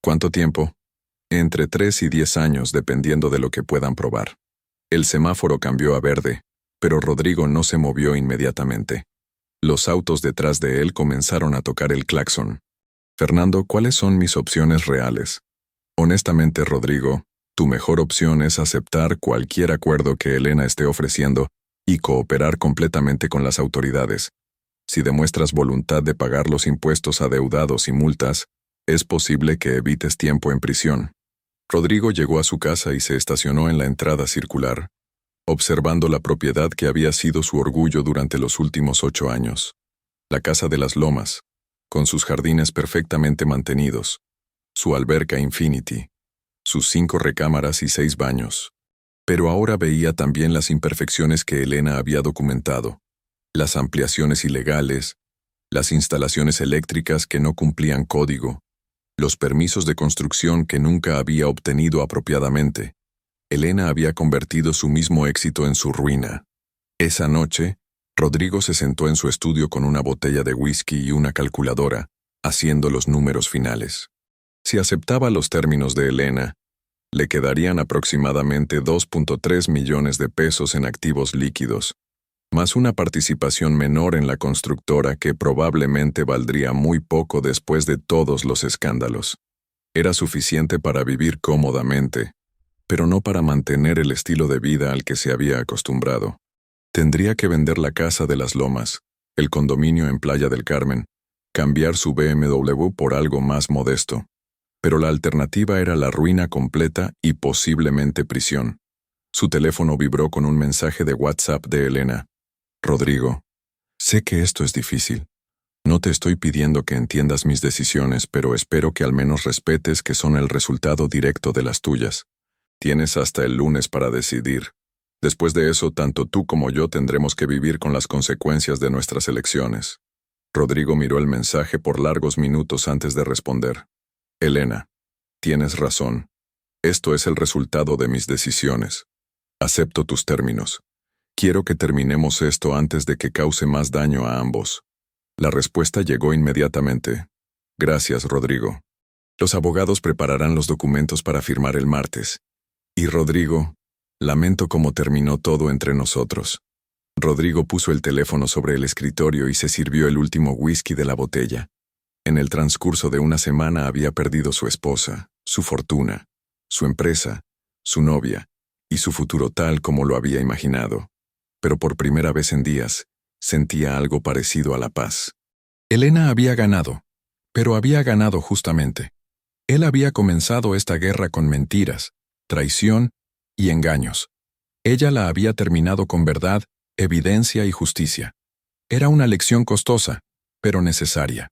¿Cuánto tiempo? Entre 3 y 10 años, dependiendo de lo que puedan probar. El semáforo cambió a verde, pero Rodrigo no se movió inmediatamente. Los autos detrás de él comenzaron a tocar el claxon. Fernando, ¿cuáles son mis opciones reales? Honestamente, Rodrigo, tu mejor opción es aceptar cualquier acuerdo que Elena esté ofreciendo y cooperar completamente con las autoridades. Si demuestras voluntad de pagar los impuestos adeudados y multas, es posible que evites tiempo en prisión. Rodrigo llegó a su casa y se estacionó en la entrada circular, observando la propiedad que había sido su orgullo durante los últimos 8 años. La casa de las Lomas, con sus jardines perfectamente mantenidos, su alberca Infinity, sus 5 recámaras y 6 baños. Pero ahora veía también las imperfecciones que Elena había documentado, las ampliaciones ilegales, las instalaciones eléctricas que no cumplían código, los permisos de construcción que nunca había obtenido apropiadamente. Elena había convertido su mismo éxito en su ruina. Esa noche, Rodrigo se sentó en su estudio con una botella de whisky y una calculadora, haciendo los números finales. Si aceptaba los términos de Elena, Le quedarían aproximadamente 2.3 millones de pesos en activos líquidos, más una participación menor en la constructora que probablemente valdría muy poco después de todos los escándalos. Era suficiente para vivir cómodamente, pero no para mantener el estilo de vida al que se había acostumbrado. Tendría que vender la casa de las Lomas, el condominio en Playa del Carmen, cambiar su BMW por algo más modesto. Pero la alternativa era la ruina completa y posiblemente prisión. Su teléfono vibró con un mensaje de WhatsApp de Elena. Rodrigo, sé que esto es difícil. No te estoy pidiendo que entiendas mis decisiones, pero espero que al menos respetes que son el resultado directo de las tuyas. Tienes hasta el lunes para decidir. Después de eso, tanto tú como yo tendremos que vivir con las consecuencias de nuestras elecciones. Rodrigo miró el mensaje por largos minutos antes de responder. Elena, tienes razón. Esto es el resultado de mis decisiones. Acepto tus términos. Quiero que terminemos esto antes de que cause más daño a ambos. La respuesta llegó inmediatamente. Gracias, Rodrigo. Los abogados prepararán los documentos para firmar el martes. Y Rodrigo, lamento cómo terminó todo entre nosotros. Rodrigo puso el teléfono sobre el escritorio y se sirvió el último whisky de la botella. En el transcurso de una semana había perdido su esposa, su fortuna, su empresa, su novia y su futuro tal como lo había imaginado. Pero por primera vez en días, sentía algo parecido a la paz. Elena había ganado, pero había ganado justamente. Él había comenzado esta guerra con mentiras, traición y engaños. Ella la había terminado con verdad, evidencia y justicia. Era una lección costosa, pero necesaria.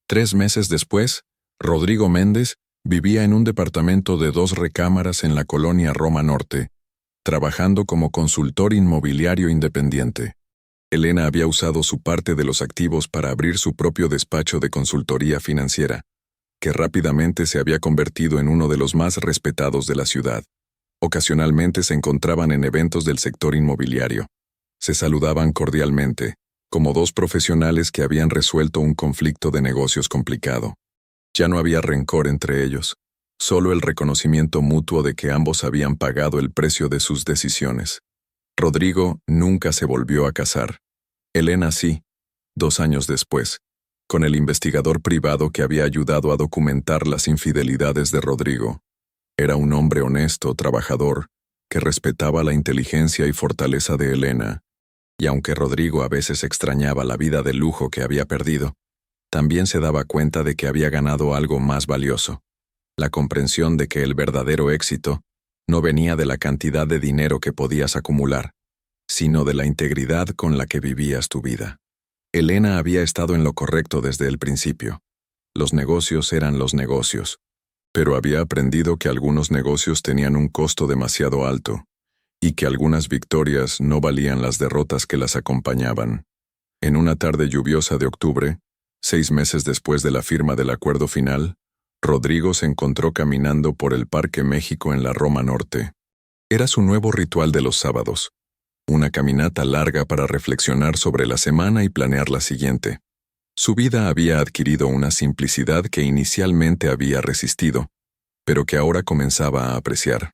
3 meses después, Rodrigo Méndez vivía en un departamento de 2 recámaras en la colonia Roma Norte, trabajando como consultor inmobiliario independiente. Elena había usado su parte de los activos para abrir su propio despacho de consultoría financiera, que rápidamente se había convertido en uno de los más respetados de la ciudad. Ocasionalmente se encontraban en eventos del sector inmobiliario. Se saludaban cordialmente, como 2 profesionales que habían resuelto un conflicto de negocios complicado. Ya no había rencor entre ellos, solo el reconocimiento mutuo de que ambos habían pagado el precio de sus decisiones. Rodrigo nunca se volvió a casar. Elena sí, 2 años después, con el investigador privado que había ayudado a documentar las infidelidades de Rodrigo. Era un hombre honesto, trabajador, que respetaba la inteligencia y fortaleza de Elena. Y aunque Rodrigo a veces extrañaba la vida de lujo que había perdido, también se daba cuenta de que había ganado algo más valioso: la comprensión de que el verdadero éxito no venía de la cantidad de dinero que podías acumular, sino de la integridad con la que vivías tu vida. Elena había estado en lo correcto desde el principio. Los negocios eran los negocios, pero había aprendido que algunos negocios tenían un costo demasiado alto, y que algunas victorias no valían las derrotas que las acompañaban. En una tarde lluviosa de octubre, 6 meses después de la firma del acuerdo final, Rodrigo se encontró caminando por el Parque México en la Roma Norte. Era su nuevo ritual de los sábados, una caminata larga para reflexionar sobre la semana y planear la siguiente. Su vida había adquirido una simplicidad que inicialmente había resistido, pero que ahora comenzaba a apreciar.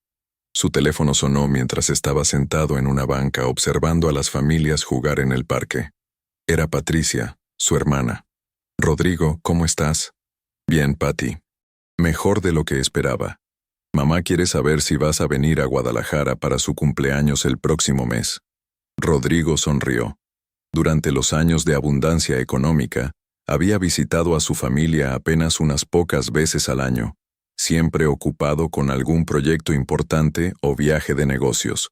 Su teléfono sonó mientras estaba sentado en una banca observando a las familias jugar en el parque. Era Patricia, su hermana. Rodrigo, ¿cómo estás? Bien, Patty. Mejor de lo que esperaba. Mamá quiere saber si vas a venir a Guadalajara para su cumpleaños el próximo mes. Rodrigo sonrió. Durante los años de abundancia económica, había visitado a su familia apenas unas pocas veces al año, siempre ocupado con algún proyecto importante o viaje de negocios.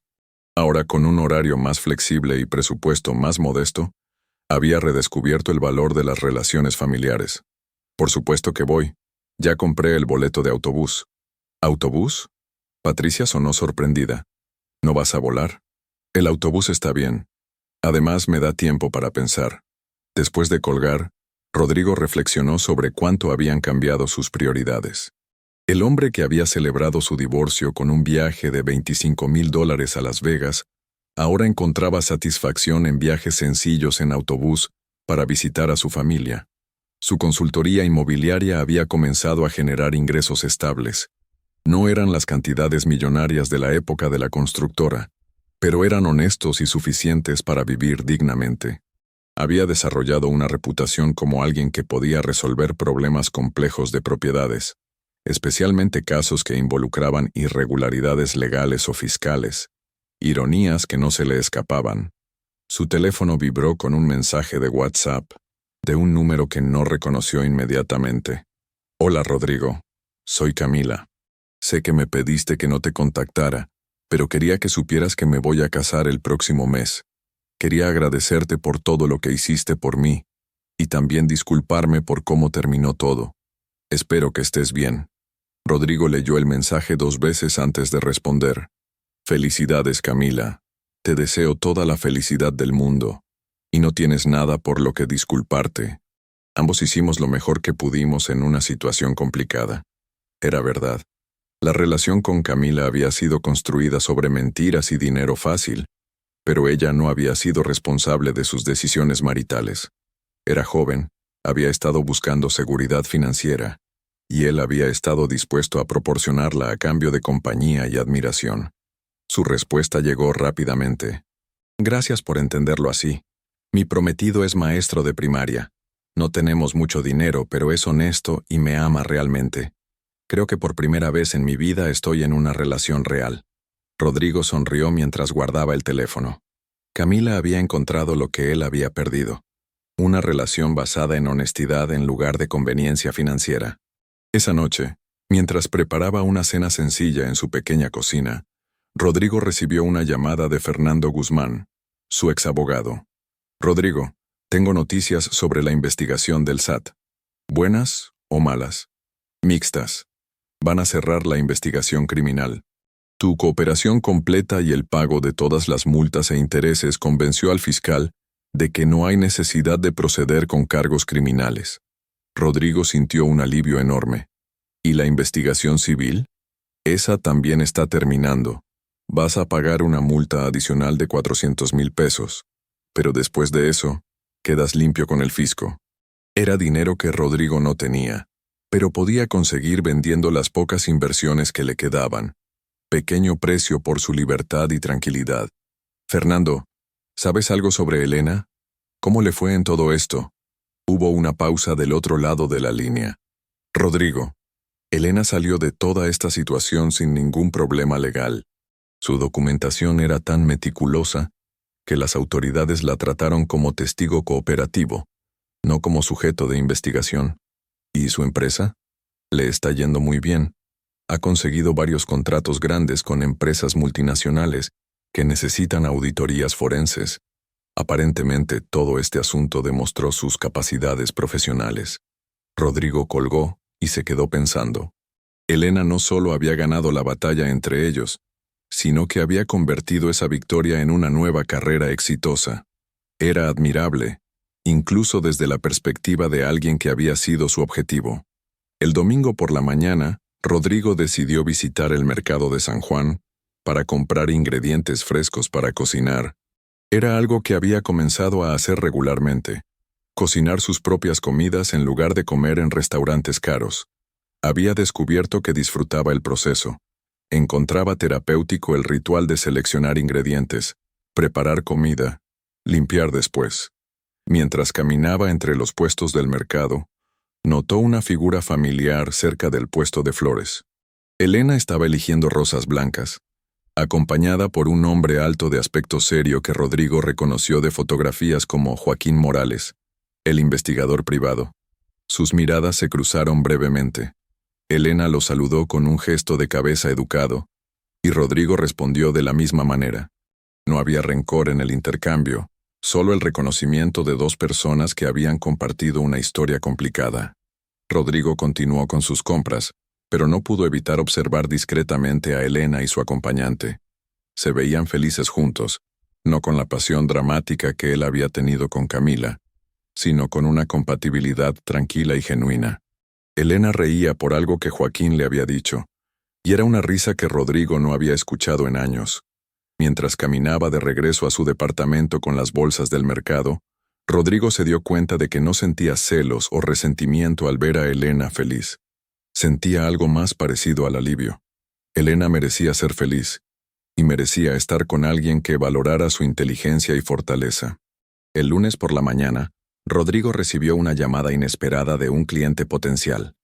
Ahora, con un horario más flexible y presupuesto más modesto, había redescubierto el valor de las relaciones familiares. Por supuesto que voy. Ya compré el boleto de autobús. ¿Autobús? Patricia sonó sorprendida. ¿No vas a volar? El autobús está bien. Además, me da tiempo para pensar. Después de colgar, Rodrigo reflexionó sobre cuánto habían cambiado sus prioridades. El hombre que había celebrado su divorcio con un viaje de $25,000 a Las Vegas, ahora encontraba satisfacción en viajes sencillos en autobús para visitar a su familia. Su consultoría inmobiliaria había comenzado a generar ingresos estables, No eran las cantidades millonarias de la época de la constructora, pero eran honestos y suficientes para vivir dignamente. Había desarrollado una reputación como alguien que podía resolver problemas complejos de propiedades, especialmente casos que involucraban irregularidades legales o fiscales, ironías que no se le escapaban. Su teléfono vibró con un mensaje de WhatsApp, de un número que no reconoció inmediatamente. Hola Rodrigo, soy Camila. Sé que me pediste que no te contactara, pero quería que supieras que me voy a casar el próximo mes. Quería agradecerte por todo lo que hiciste por mí, y también disculparme por cómo terminó todo. Espero que estés bien. Rodrigo leyó el mensaje 2 veces antes de responder. Felicidades, Camila. Te deseo toda la felicidad del mundo, y no tienes nada por lo que disculparte. Ambos hicimos lo mejor que pudimos en una situación complicada. Era verdad. La relación con Camila había sido construida sobre mentiras y dinero fácil, pero ella no había sido responsable de sus decisiones maritales. Era joven, había estado buscando seguridad financiera, y él había estado dispuesto a proporcionarla a cambio de compañía y admiración. Su respuesta llegó rápidamente. Gracias por entenderlo así. Mi prometido es maestro de primaria. No tenemos mucho dinero, pero es honesto y me ama realmente. Creo que por primera vez en mi vida estoy en una relación real. Rodrigo sonrió mientras guardaba el teléfono. Camila había encontrado lo que él había perdido. Una relación basada en honestidad en lugar de conveniencia financiera. Esa noche, mientras preparaba una cena sencilla en su pequeña cocina, Rodrigo recibió una llamada de Fernando Guzmán, su exabogado. Rodrigo, tengo noticias sobre la investigación del SAT. ¿Buenas o malas? Mixtas. Van a cerrar la investigación criminal. Tu cooperación completa y el pago de todas las multas e intereses convenció al fiscal de que no hay necesidad de proceder con cargos criminales. Rodrigo sintió un alivio enorme. ¿Y la investigación civil? Esa también está terminando. Vas a pagar una multa adicional de 400,000 pesos. Pero después de eso, quedas limpio con el fisco. Era dinero que Rodrigo no tenía, pero podía conseguir vendiendo las pocas inversiones que le quedaban. Pequeño precio por su libertad y tranquilidad. Fernando, ¿sabes algo sobre Elena? ¿Cómo le fue en todo esto? Hubo una pausa del otro lado de la línea. Rodrigo, Elena salió de toda esta situación sin ningún problema legal. Su documentación era tan meticulosa que las autoridades la trataron como testigo cooperativo, no como sujeto de investigación. ¿Y su empresa? Le está yendo muy bien. Ha conseguido varios contratos grandes con empresas multinacionales que necesitan auditorías forenses. Aparentemente, todo este asunto demostró sus capacidades profesionales. Rodrigo colgó y se quedó pensando. Elena no solo había ganado la batalla entre ellos, sino que había convertido esa victoria en una nueva carrera exitosa. Era admirable, incluso desde la perspectiva de alguien que había sido su objetivo. El domingo por la mañana, Rodrigo decidió visitar el mercado de San Juan para comprar ingredientes frescos para cocinar. Era algo que había comenzado a hacer regularmente, cocinar sus propias comidas en lugar de comer en restaurantes caros. Había descubierto que disfrutaba el proceso. Encontraba terapéutico el ritual de seleccionar ingredientes, preparar comida, limpiar después. Mientras caminaba entre los puestos del mercado, notó una figura familiar cerca del puesto de flores. Elena estaba eligiendo rosas blancas, acompañada por un hombre alto de aspecto serio que Rodrigo reconoció de fotografías como Joaquín Morales, el investigador privado. Sus miradas se cruzaron brevemente. Elena lo saludó con un gesto de cabeza educado, y Rodrigo respondió de la misma manera. No había rencor en el intercambio, solo el reconocimiento de dos personas que habían compartido una historia complicada. Rodrigo continuó con sus compras, pero no pudo evitar observar discretamente a Elena y su acompañante. Se veían felices juntos, no con la pasión dramática que él había tenido con Camila, sino con una compatibilidad tranquila y genuina. Elena reía por algo que Joaquín le había dicho, y era una risa que Rodrigo no había escuchado en años. Mientras caminaba de regreso a su departamento con las bolsas del mercado, Rodrigo se dio cuenta de que no sentía celos o resentimiento al ver a Elena feliz. Sentía algo más parecido al alivio. Elena merecía ser feliz, y merecía estar con alguien que valorara su inteligencia y fortaleza. El lunes por la mañana, Rodrigo recibió una llamada inesperada de un cliente potencial,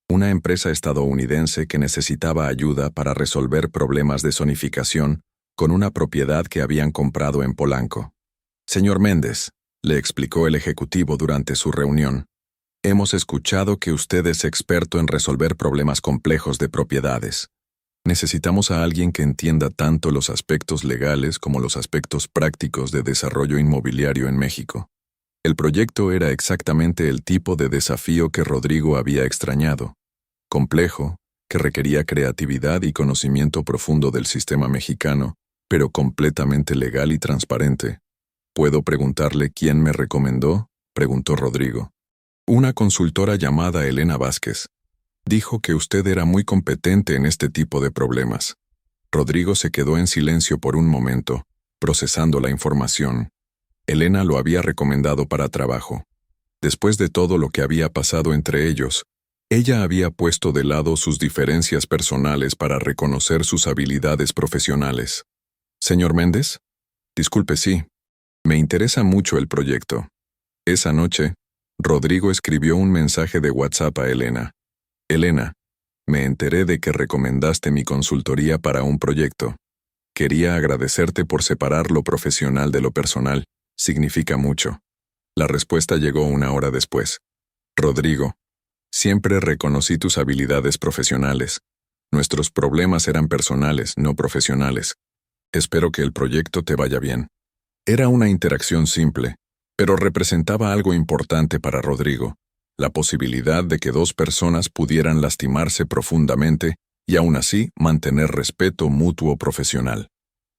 una empresa estadounidense que necesitaba ayuda para resolver problemas de zonificación con una propiedad que habían comprado en Polanco. Señor Méndez, le explicó el ejecutivo durante su reunión, hemos escuchado que usted es experto en resolver problemas complejos de propiedades. Necesitamos a alguien que entienda tanto los aspectos legales como los aspectos prácticos de desarrollo inmobiliario en México. El proyecto era exactamente el tipo de desafío que Rodrigo había extrañado. Complejo, que requería creatividad y conocimiento profundo del sistema mexicano, pero completamente legal y transparente. ¿Puedo preguntarle quién me recomendó?, preguntó Rodrigo. Una consultora llamada Elena Vázquez. Dijo que usted era muy competente en este tipo de problemas. Rodrigo se quedó en silencio por un momento, procesando la información. Elena lo había recomendado para trabajo. Después de todo lo que había pasado entre ellos, ella había puesto de lado sus diferencias personales para reconocer sus habilidades profesionales. ¿Señor Méndez? Disculpe, sí. Me interesa mucho el proyecto. Esa noche, Rodrigo escribió un mensaje de WhatsApp a Elena. Elena, me enteré de que recomendaste mi consultoría para un proyecto. Quería agradecerte por separar lo profesional de lo personal. Significa mucho. La respuesta llegó una hora después. Rodrigo, siempre reconocí tus habilidades profesionales. Nuestros problemas eran personales, no profesionales. Espero que el proyecto te vaya bien. Era una interacción simple, pero representaba algo importante para Rodrigo. La posibilidad de que dos personas pudieran lastimarse profundamente y aún así mantener respeto mutuo profesional.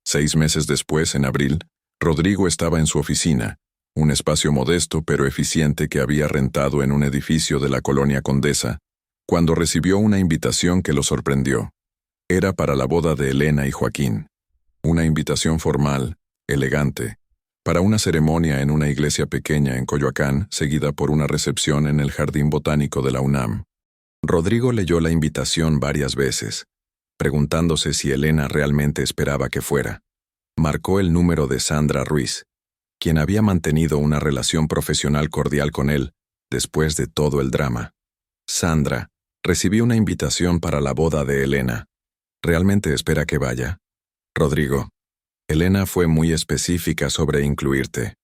6 meses después, en abril, Rodrigo estaba en su oficina, un espacio modesto pero eficiente que había rentado en un edificio de la colonia Condesa, cuando recibió una invitación que lo sorprendió. Era para la boda de Elena y Joaquín. Una invitación formal, elegante, para una ceremonia en una iglesia pequeña en Coyoacán, seguida por una recepción en el Jardín Botánico de la UNAM. Rodrigo leyó la invitación varias veces, preguntándose si Elena realmente esperaba que fuera. Marcó el número de Sandra Ruiz, quien había mantenido una relación profesional cordial con él después de todo el drama. Sandra, recibí una invitación para la boda de Elena. ¿Realmente espera que vaya? Rodrigo. Elena fue muy específica sobre incluirte.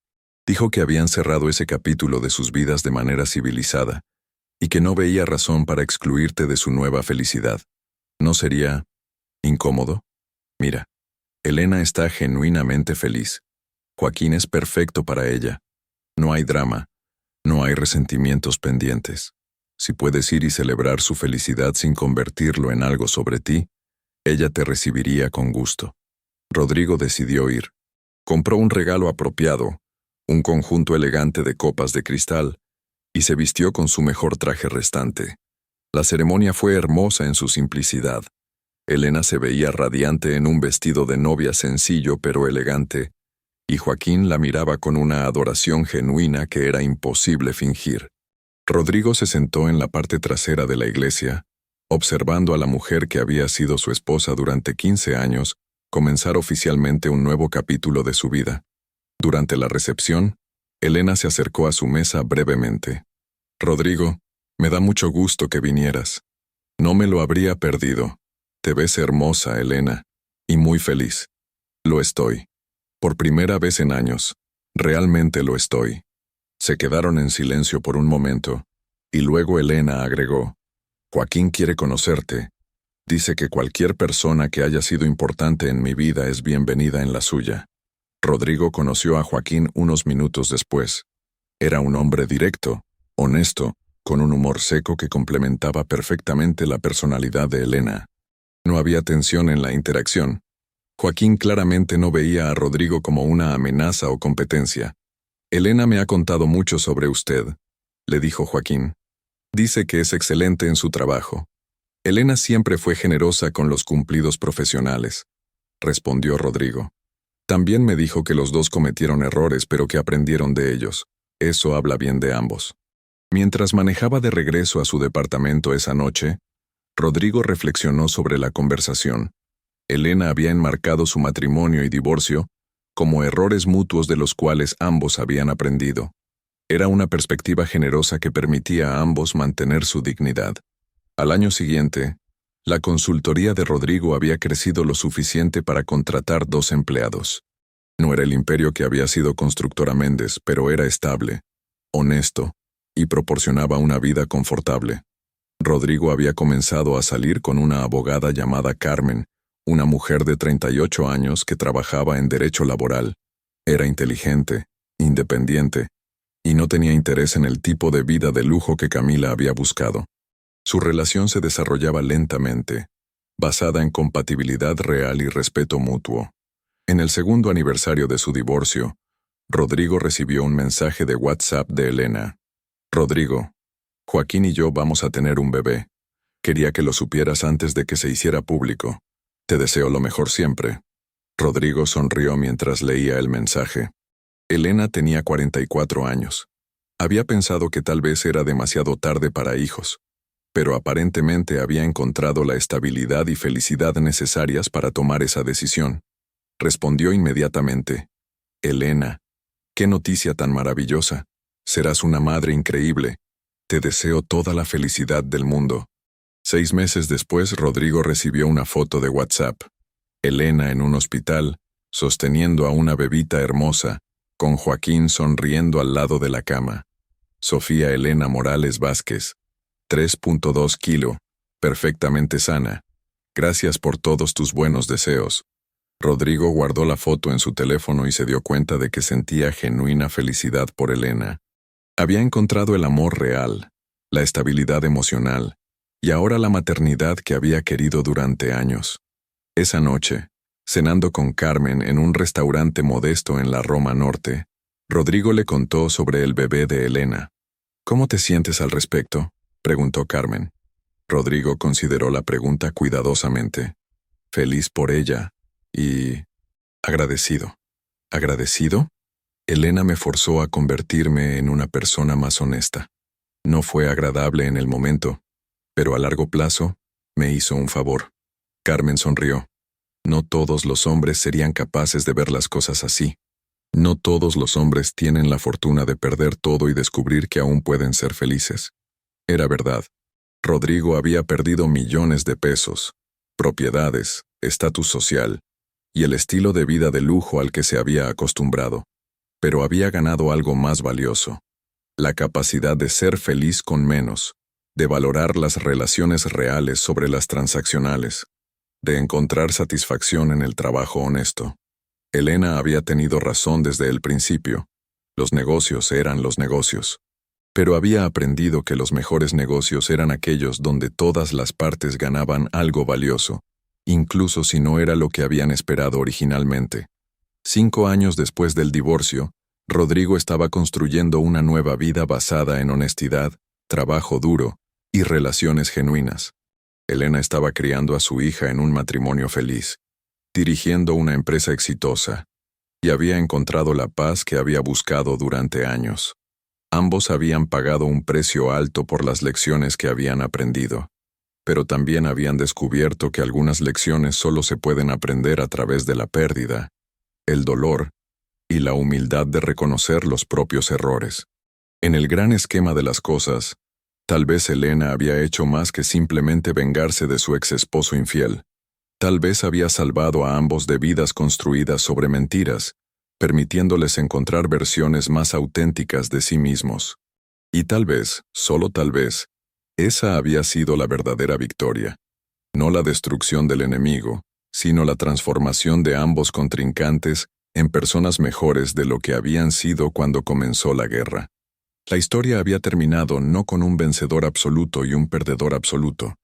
Dijo que habían cerrado ese capítulo de sus vidas de manera civilizada y que no veía razón para excluirte de su nueva felicidad. ¿No sería incómodo? Mira, Elena está genuinamente feliz. Joaquín es perfecto para ella. No hay drama, no hay resentimientos pendientes. Si puedes ir y celebrar su felicidad sin convertirlo en algo sobre ti, ella te recibiría con gusto. Rodrigo decidió ir. Compró un regalo apropiado, un conjunto elegante de copas de cristal, y se vistió con su mejor traje restante. La ceremonia fue hermosa en su simplicidad. Elena se veía radiante en un vestido de novia sencillo pero elegante, y Joaquín la miraba con una adoración genuina que era imposible fingir. Rodrigo se sentó en la parte trasera de la iglesia, observando a la mujer que había sido su esposa durante 15 años, comenzar oficialmente un nuevo capítulo de su vida. Durante la recepción, Elena se acercó a su mesa brevemente. Rodrigo, me da mucho gusto que vinieras. No me lo habría perdido. Te ves hermosa, Elena, y muy feliz. Lo estoy. Por primera vez en años, realmente lo estoy. Se quedaron en silencio por un momento, y luego Elena agregó, Joaquín quiere conocerte. Dice que cualquier persona que haya sido importante en mi vida es bienvenida en la suya. Rodrigo conoció a Joaquín unos minutos después. Era un hombre directo, honesto, con un humor seco que complementaba perfectamente la personalidad de Elena. No había tensión en la interacción. Joaquín claramente no veía a Rodrigo como una amenaza o competencia. Elena me ha contado mucho sobre usted, le dijo Joaquín. Dice que es excelente en su trabajo. Elena siempre fue generosa con los cumplidos profesionales, respondió Rodrigo. También me dijo que los dos cometieron errores pero que aprendieron de ellos. Eso habla bien de ambos. Mientras manejaba de regreso a su departamento esa noche, Rodrigo reflexionó sobre la conversación. Elena había enmarcado su matrimonio y divorcio como errores mutuos de los cuales ambos habían aprendido. Era una perspectiva generosa que permitía a ambos mantener su dignidad. Al año siguiente, la consultoría de Rodrigo había crecido lo suficiente para contratar 2 empleados. No era el imperio que había sido Constructora Méndez, pero era estable, honesto y proporcionaba una vida confortable. Rodrigo había comenzado a salir con una abogada llamada Carmen, una mujer de 38 años que trabajaba en derecho laboral. Era inteligente, independiente, y no tenía interés en el tipo de vida de lujo que Camila había buscado. Su relación se desarrollaba lentamente, basada en compatibilidad real y respeto mutuo. En el segundo aniversario de su divorcio, Rodrigo recibió un mensaje de WhatsApp de Elena. Rodrigo, Joaquín y yo vamos a tener un bebé. Quería que lo supieras antes de que se hiciera público. Te deseo lo mejor siempre. Rodrigo sonrió mientras leía el mensaje. Elena tenía 44 años. Había pensado que tal vez era demasiado tarde para hijos, pero aparentemente había encontrado la estabilidad y felicidad necesarias para tomar esa decisión. Respondió inmediatamente. Elena, qué noticia tan maravillosa. Serás una madre increíble. Te deseo toda la felicidad del mundo. 6 meses después, Rodrigo recibió una foto de WhatsApp. Elena en un hospital, sosteniendo a una bebita hermosa, con Joaquín sonriendo al lado de la cama. Sofía Elena Morales Vázquez, 3.2 kilo, perfectamente sana. Gracias por todos tus buenos deseos. Rodrigo guardó la foto en su teléfono y se dio cuenta de que sentía genuina felicidad por Elena. Había encontrado el amor real, la estabilidad emocional, y ahora la maternidad que había querido durante años. Esa noche, cenando con Carmen en un restaurante modesto en la Roma Norte, Rodrigo le contó sobre el bebé de Elena. ¿Cómo te sientes al respecto?, preguntó Carmen. Rodrigo consideró la pregunta cuidadosamente. Feliz por ella y agradecido. ¿Agradecido? Elena me forzó a convertirme en una persona más honesta. No fue agradable en el momento, pero a largo plazo me hizo un favor. Carmen sonrió. No todos los hombres serían capaces de ver las cosas así. No todos los hombres tienen la fortuna de perder todo y descubrir que aún pueden ser felices. Era verdad. Rodrigo había perdido millones de pesos, propiedades, estatus social y el estilo de vida de lujo al que se había acostumbrado. Pero había ganado algo más valioso: la capacidad de ser feliz con menos, de valorar las relaciones reales sobre las transaccionales, de encontrar satisfacción en el trabajo honesto. Elena había tenido razón desde el principio. Los negocios eran los negocios. Pero había aprendido que los mejores negocios eran aquellos donde todas las partes ganaban algo valioso, incluso si no era lo que habían esperado originalmente. 5 años después del divorcio, Rodrigo estaba construyendo una nueva vida basada en honestidad, trabajo duro y relaciones genuinas. Elena estaba criando a su hija en un matrimonio feliz, dirigiendo una empresa exitosa, y había encontrado la paz que había buscado durante años. Ambos habían pagado un precio alto por las lecciones que habían aprendido, pero también habían descubierto que algunas lecciones solo se pueden aprender a través de la pérdida, el dolor y la humildad de reconocer los propios errores. En el gran esquema de las cosas, tal vez Elena había hecho más que simplemente vengarse de su ex esposo infiel. Tal vez había salvado a ambos de vidas construidas sobre mentiras, permitiéndoles encontrar versiones más auténticas de sí mismos. Y tal vez, solo tal vez, esa había sido la verdadera victoria. No la destrucción del enemigo, sino la transformación de ambos contrincantes en personas mejores de lo que habían sido cuando comenzó la guerra. La historia había terminado no con un vencedor absoluto y un perdedor absoluto,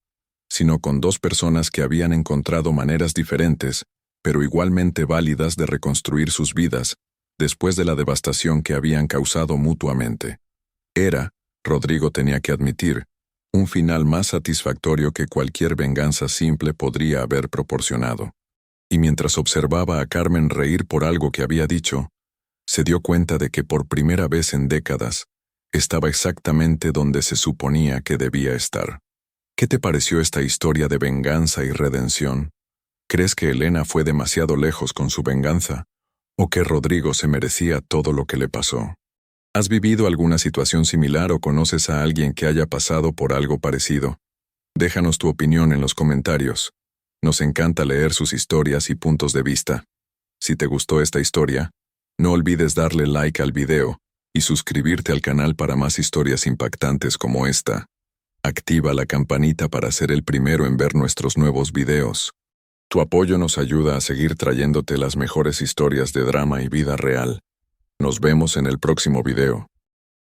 sino con 2 personas que habían encontrado maneras diferentes, pero igualmente válidas de reconstruir sus vidas, después de la devastación que habían causado mutuamente. Era, Rodrigo tenía que admitir, un final más satisfactorio que cualquier venganza simple podría haber proporcionado. Y mientras observaba a Carmen reír por algo que había dicho, se dio cuenta de que por primera vez en décadas, estaba exactamente donde se suponía que debía estar. ¿Qué te pareció esta historia de venganza y redención? ¿Crees que Elena fue demasiado lejos con su venganza? ¿O que Rodrigo se merecía todo lo que le pasó? ¿Has vivido alguna situación similar o conoces a alguien que haya pasado por algo parecido? Déjanos tu opinión en los comentarios. Nos encanta leer sus historias y puntos de vista. Si te gustó esta historia, no olvides darle like al video y suscribirte al canal para más historias impactantes como esta. Activa la campanita para ser el primero en ver nuestros nuevos videos. Tu apoyo nos ayuda a seguir trayéndote las mejores historias de drama y vida real. Nos vemos en el próximo video.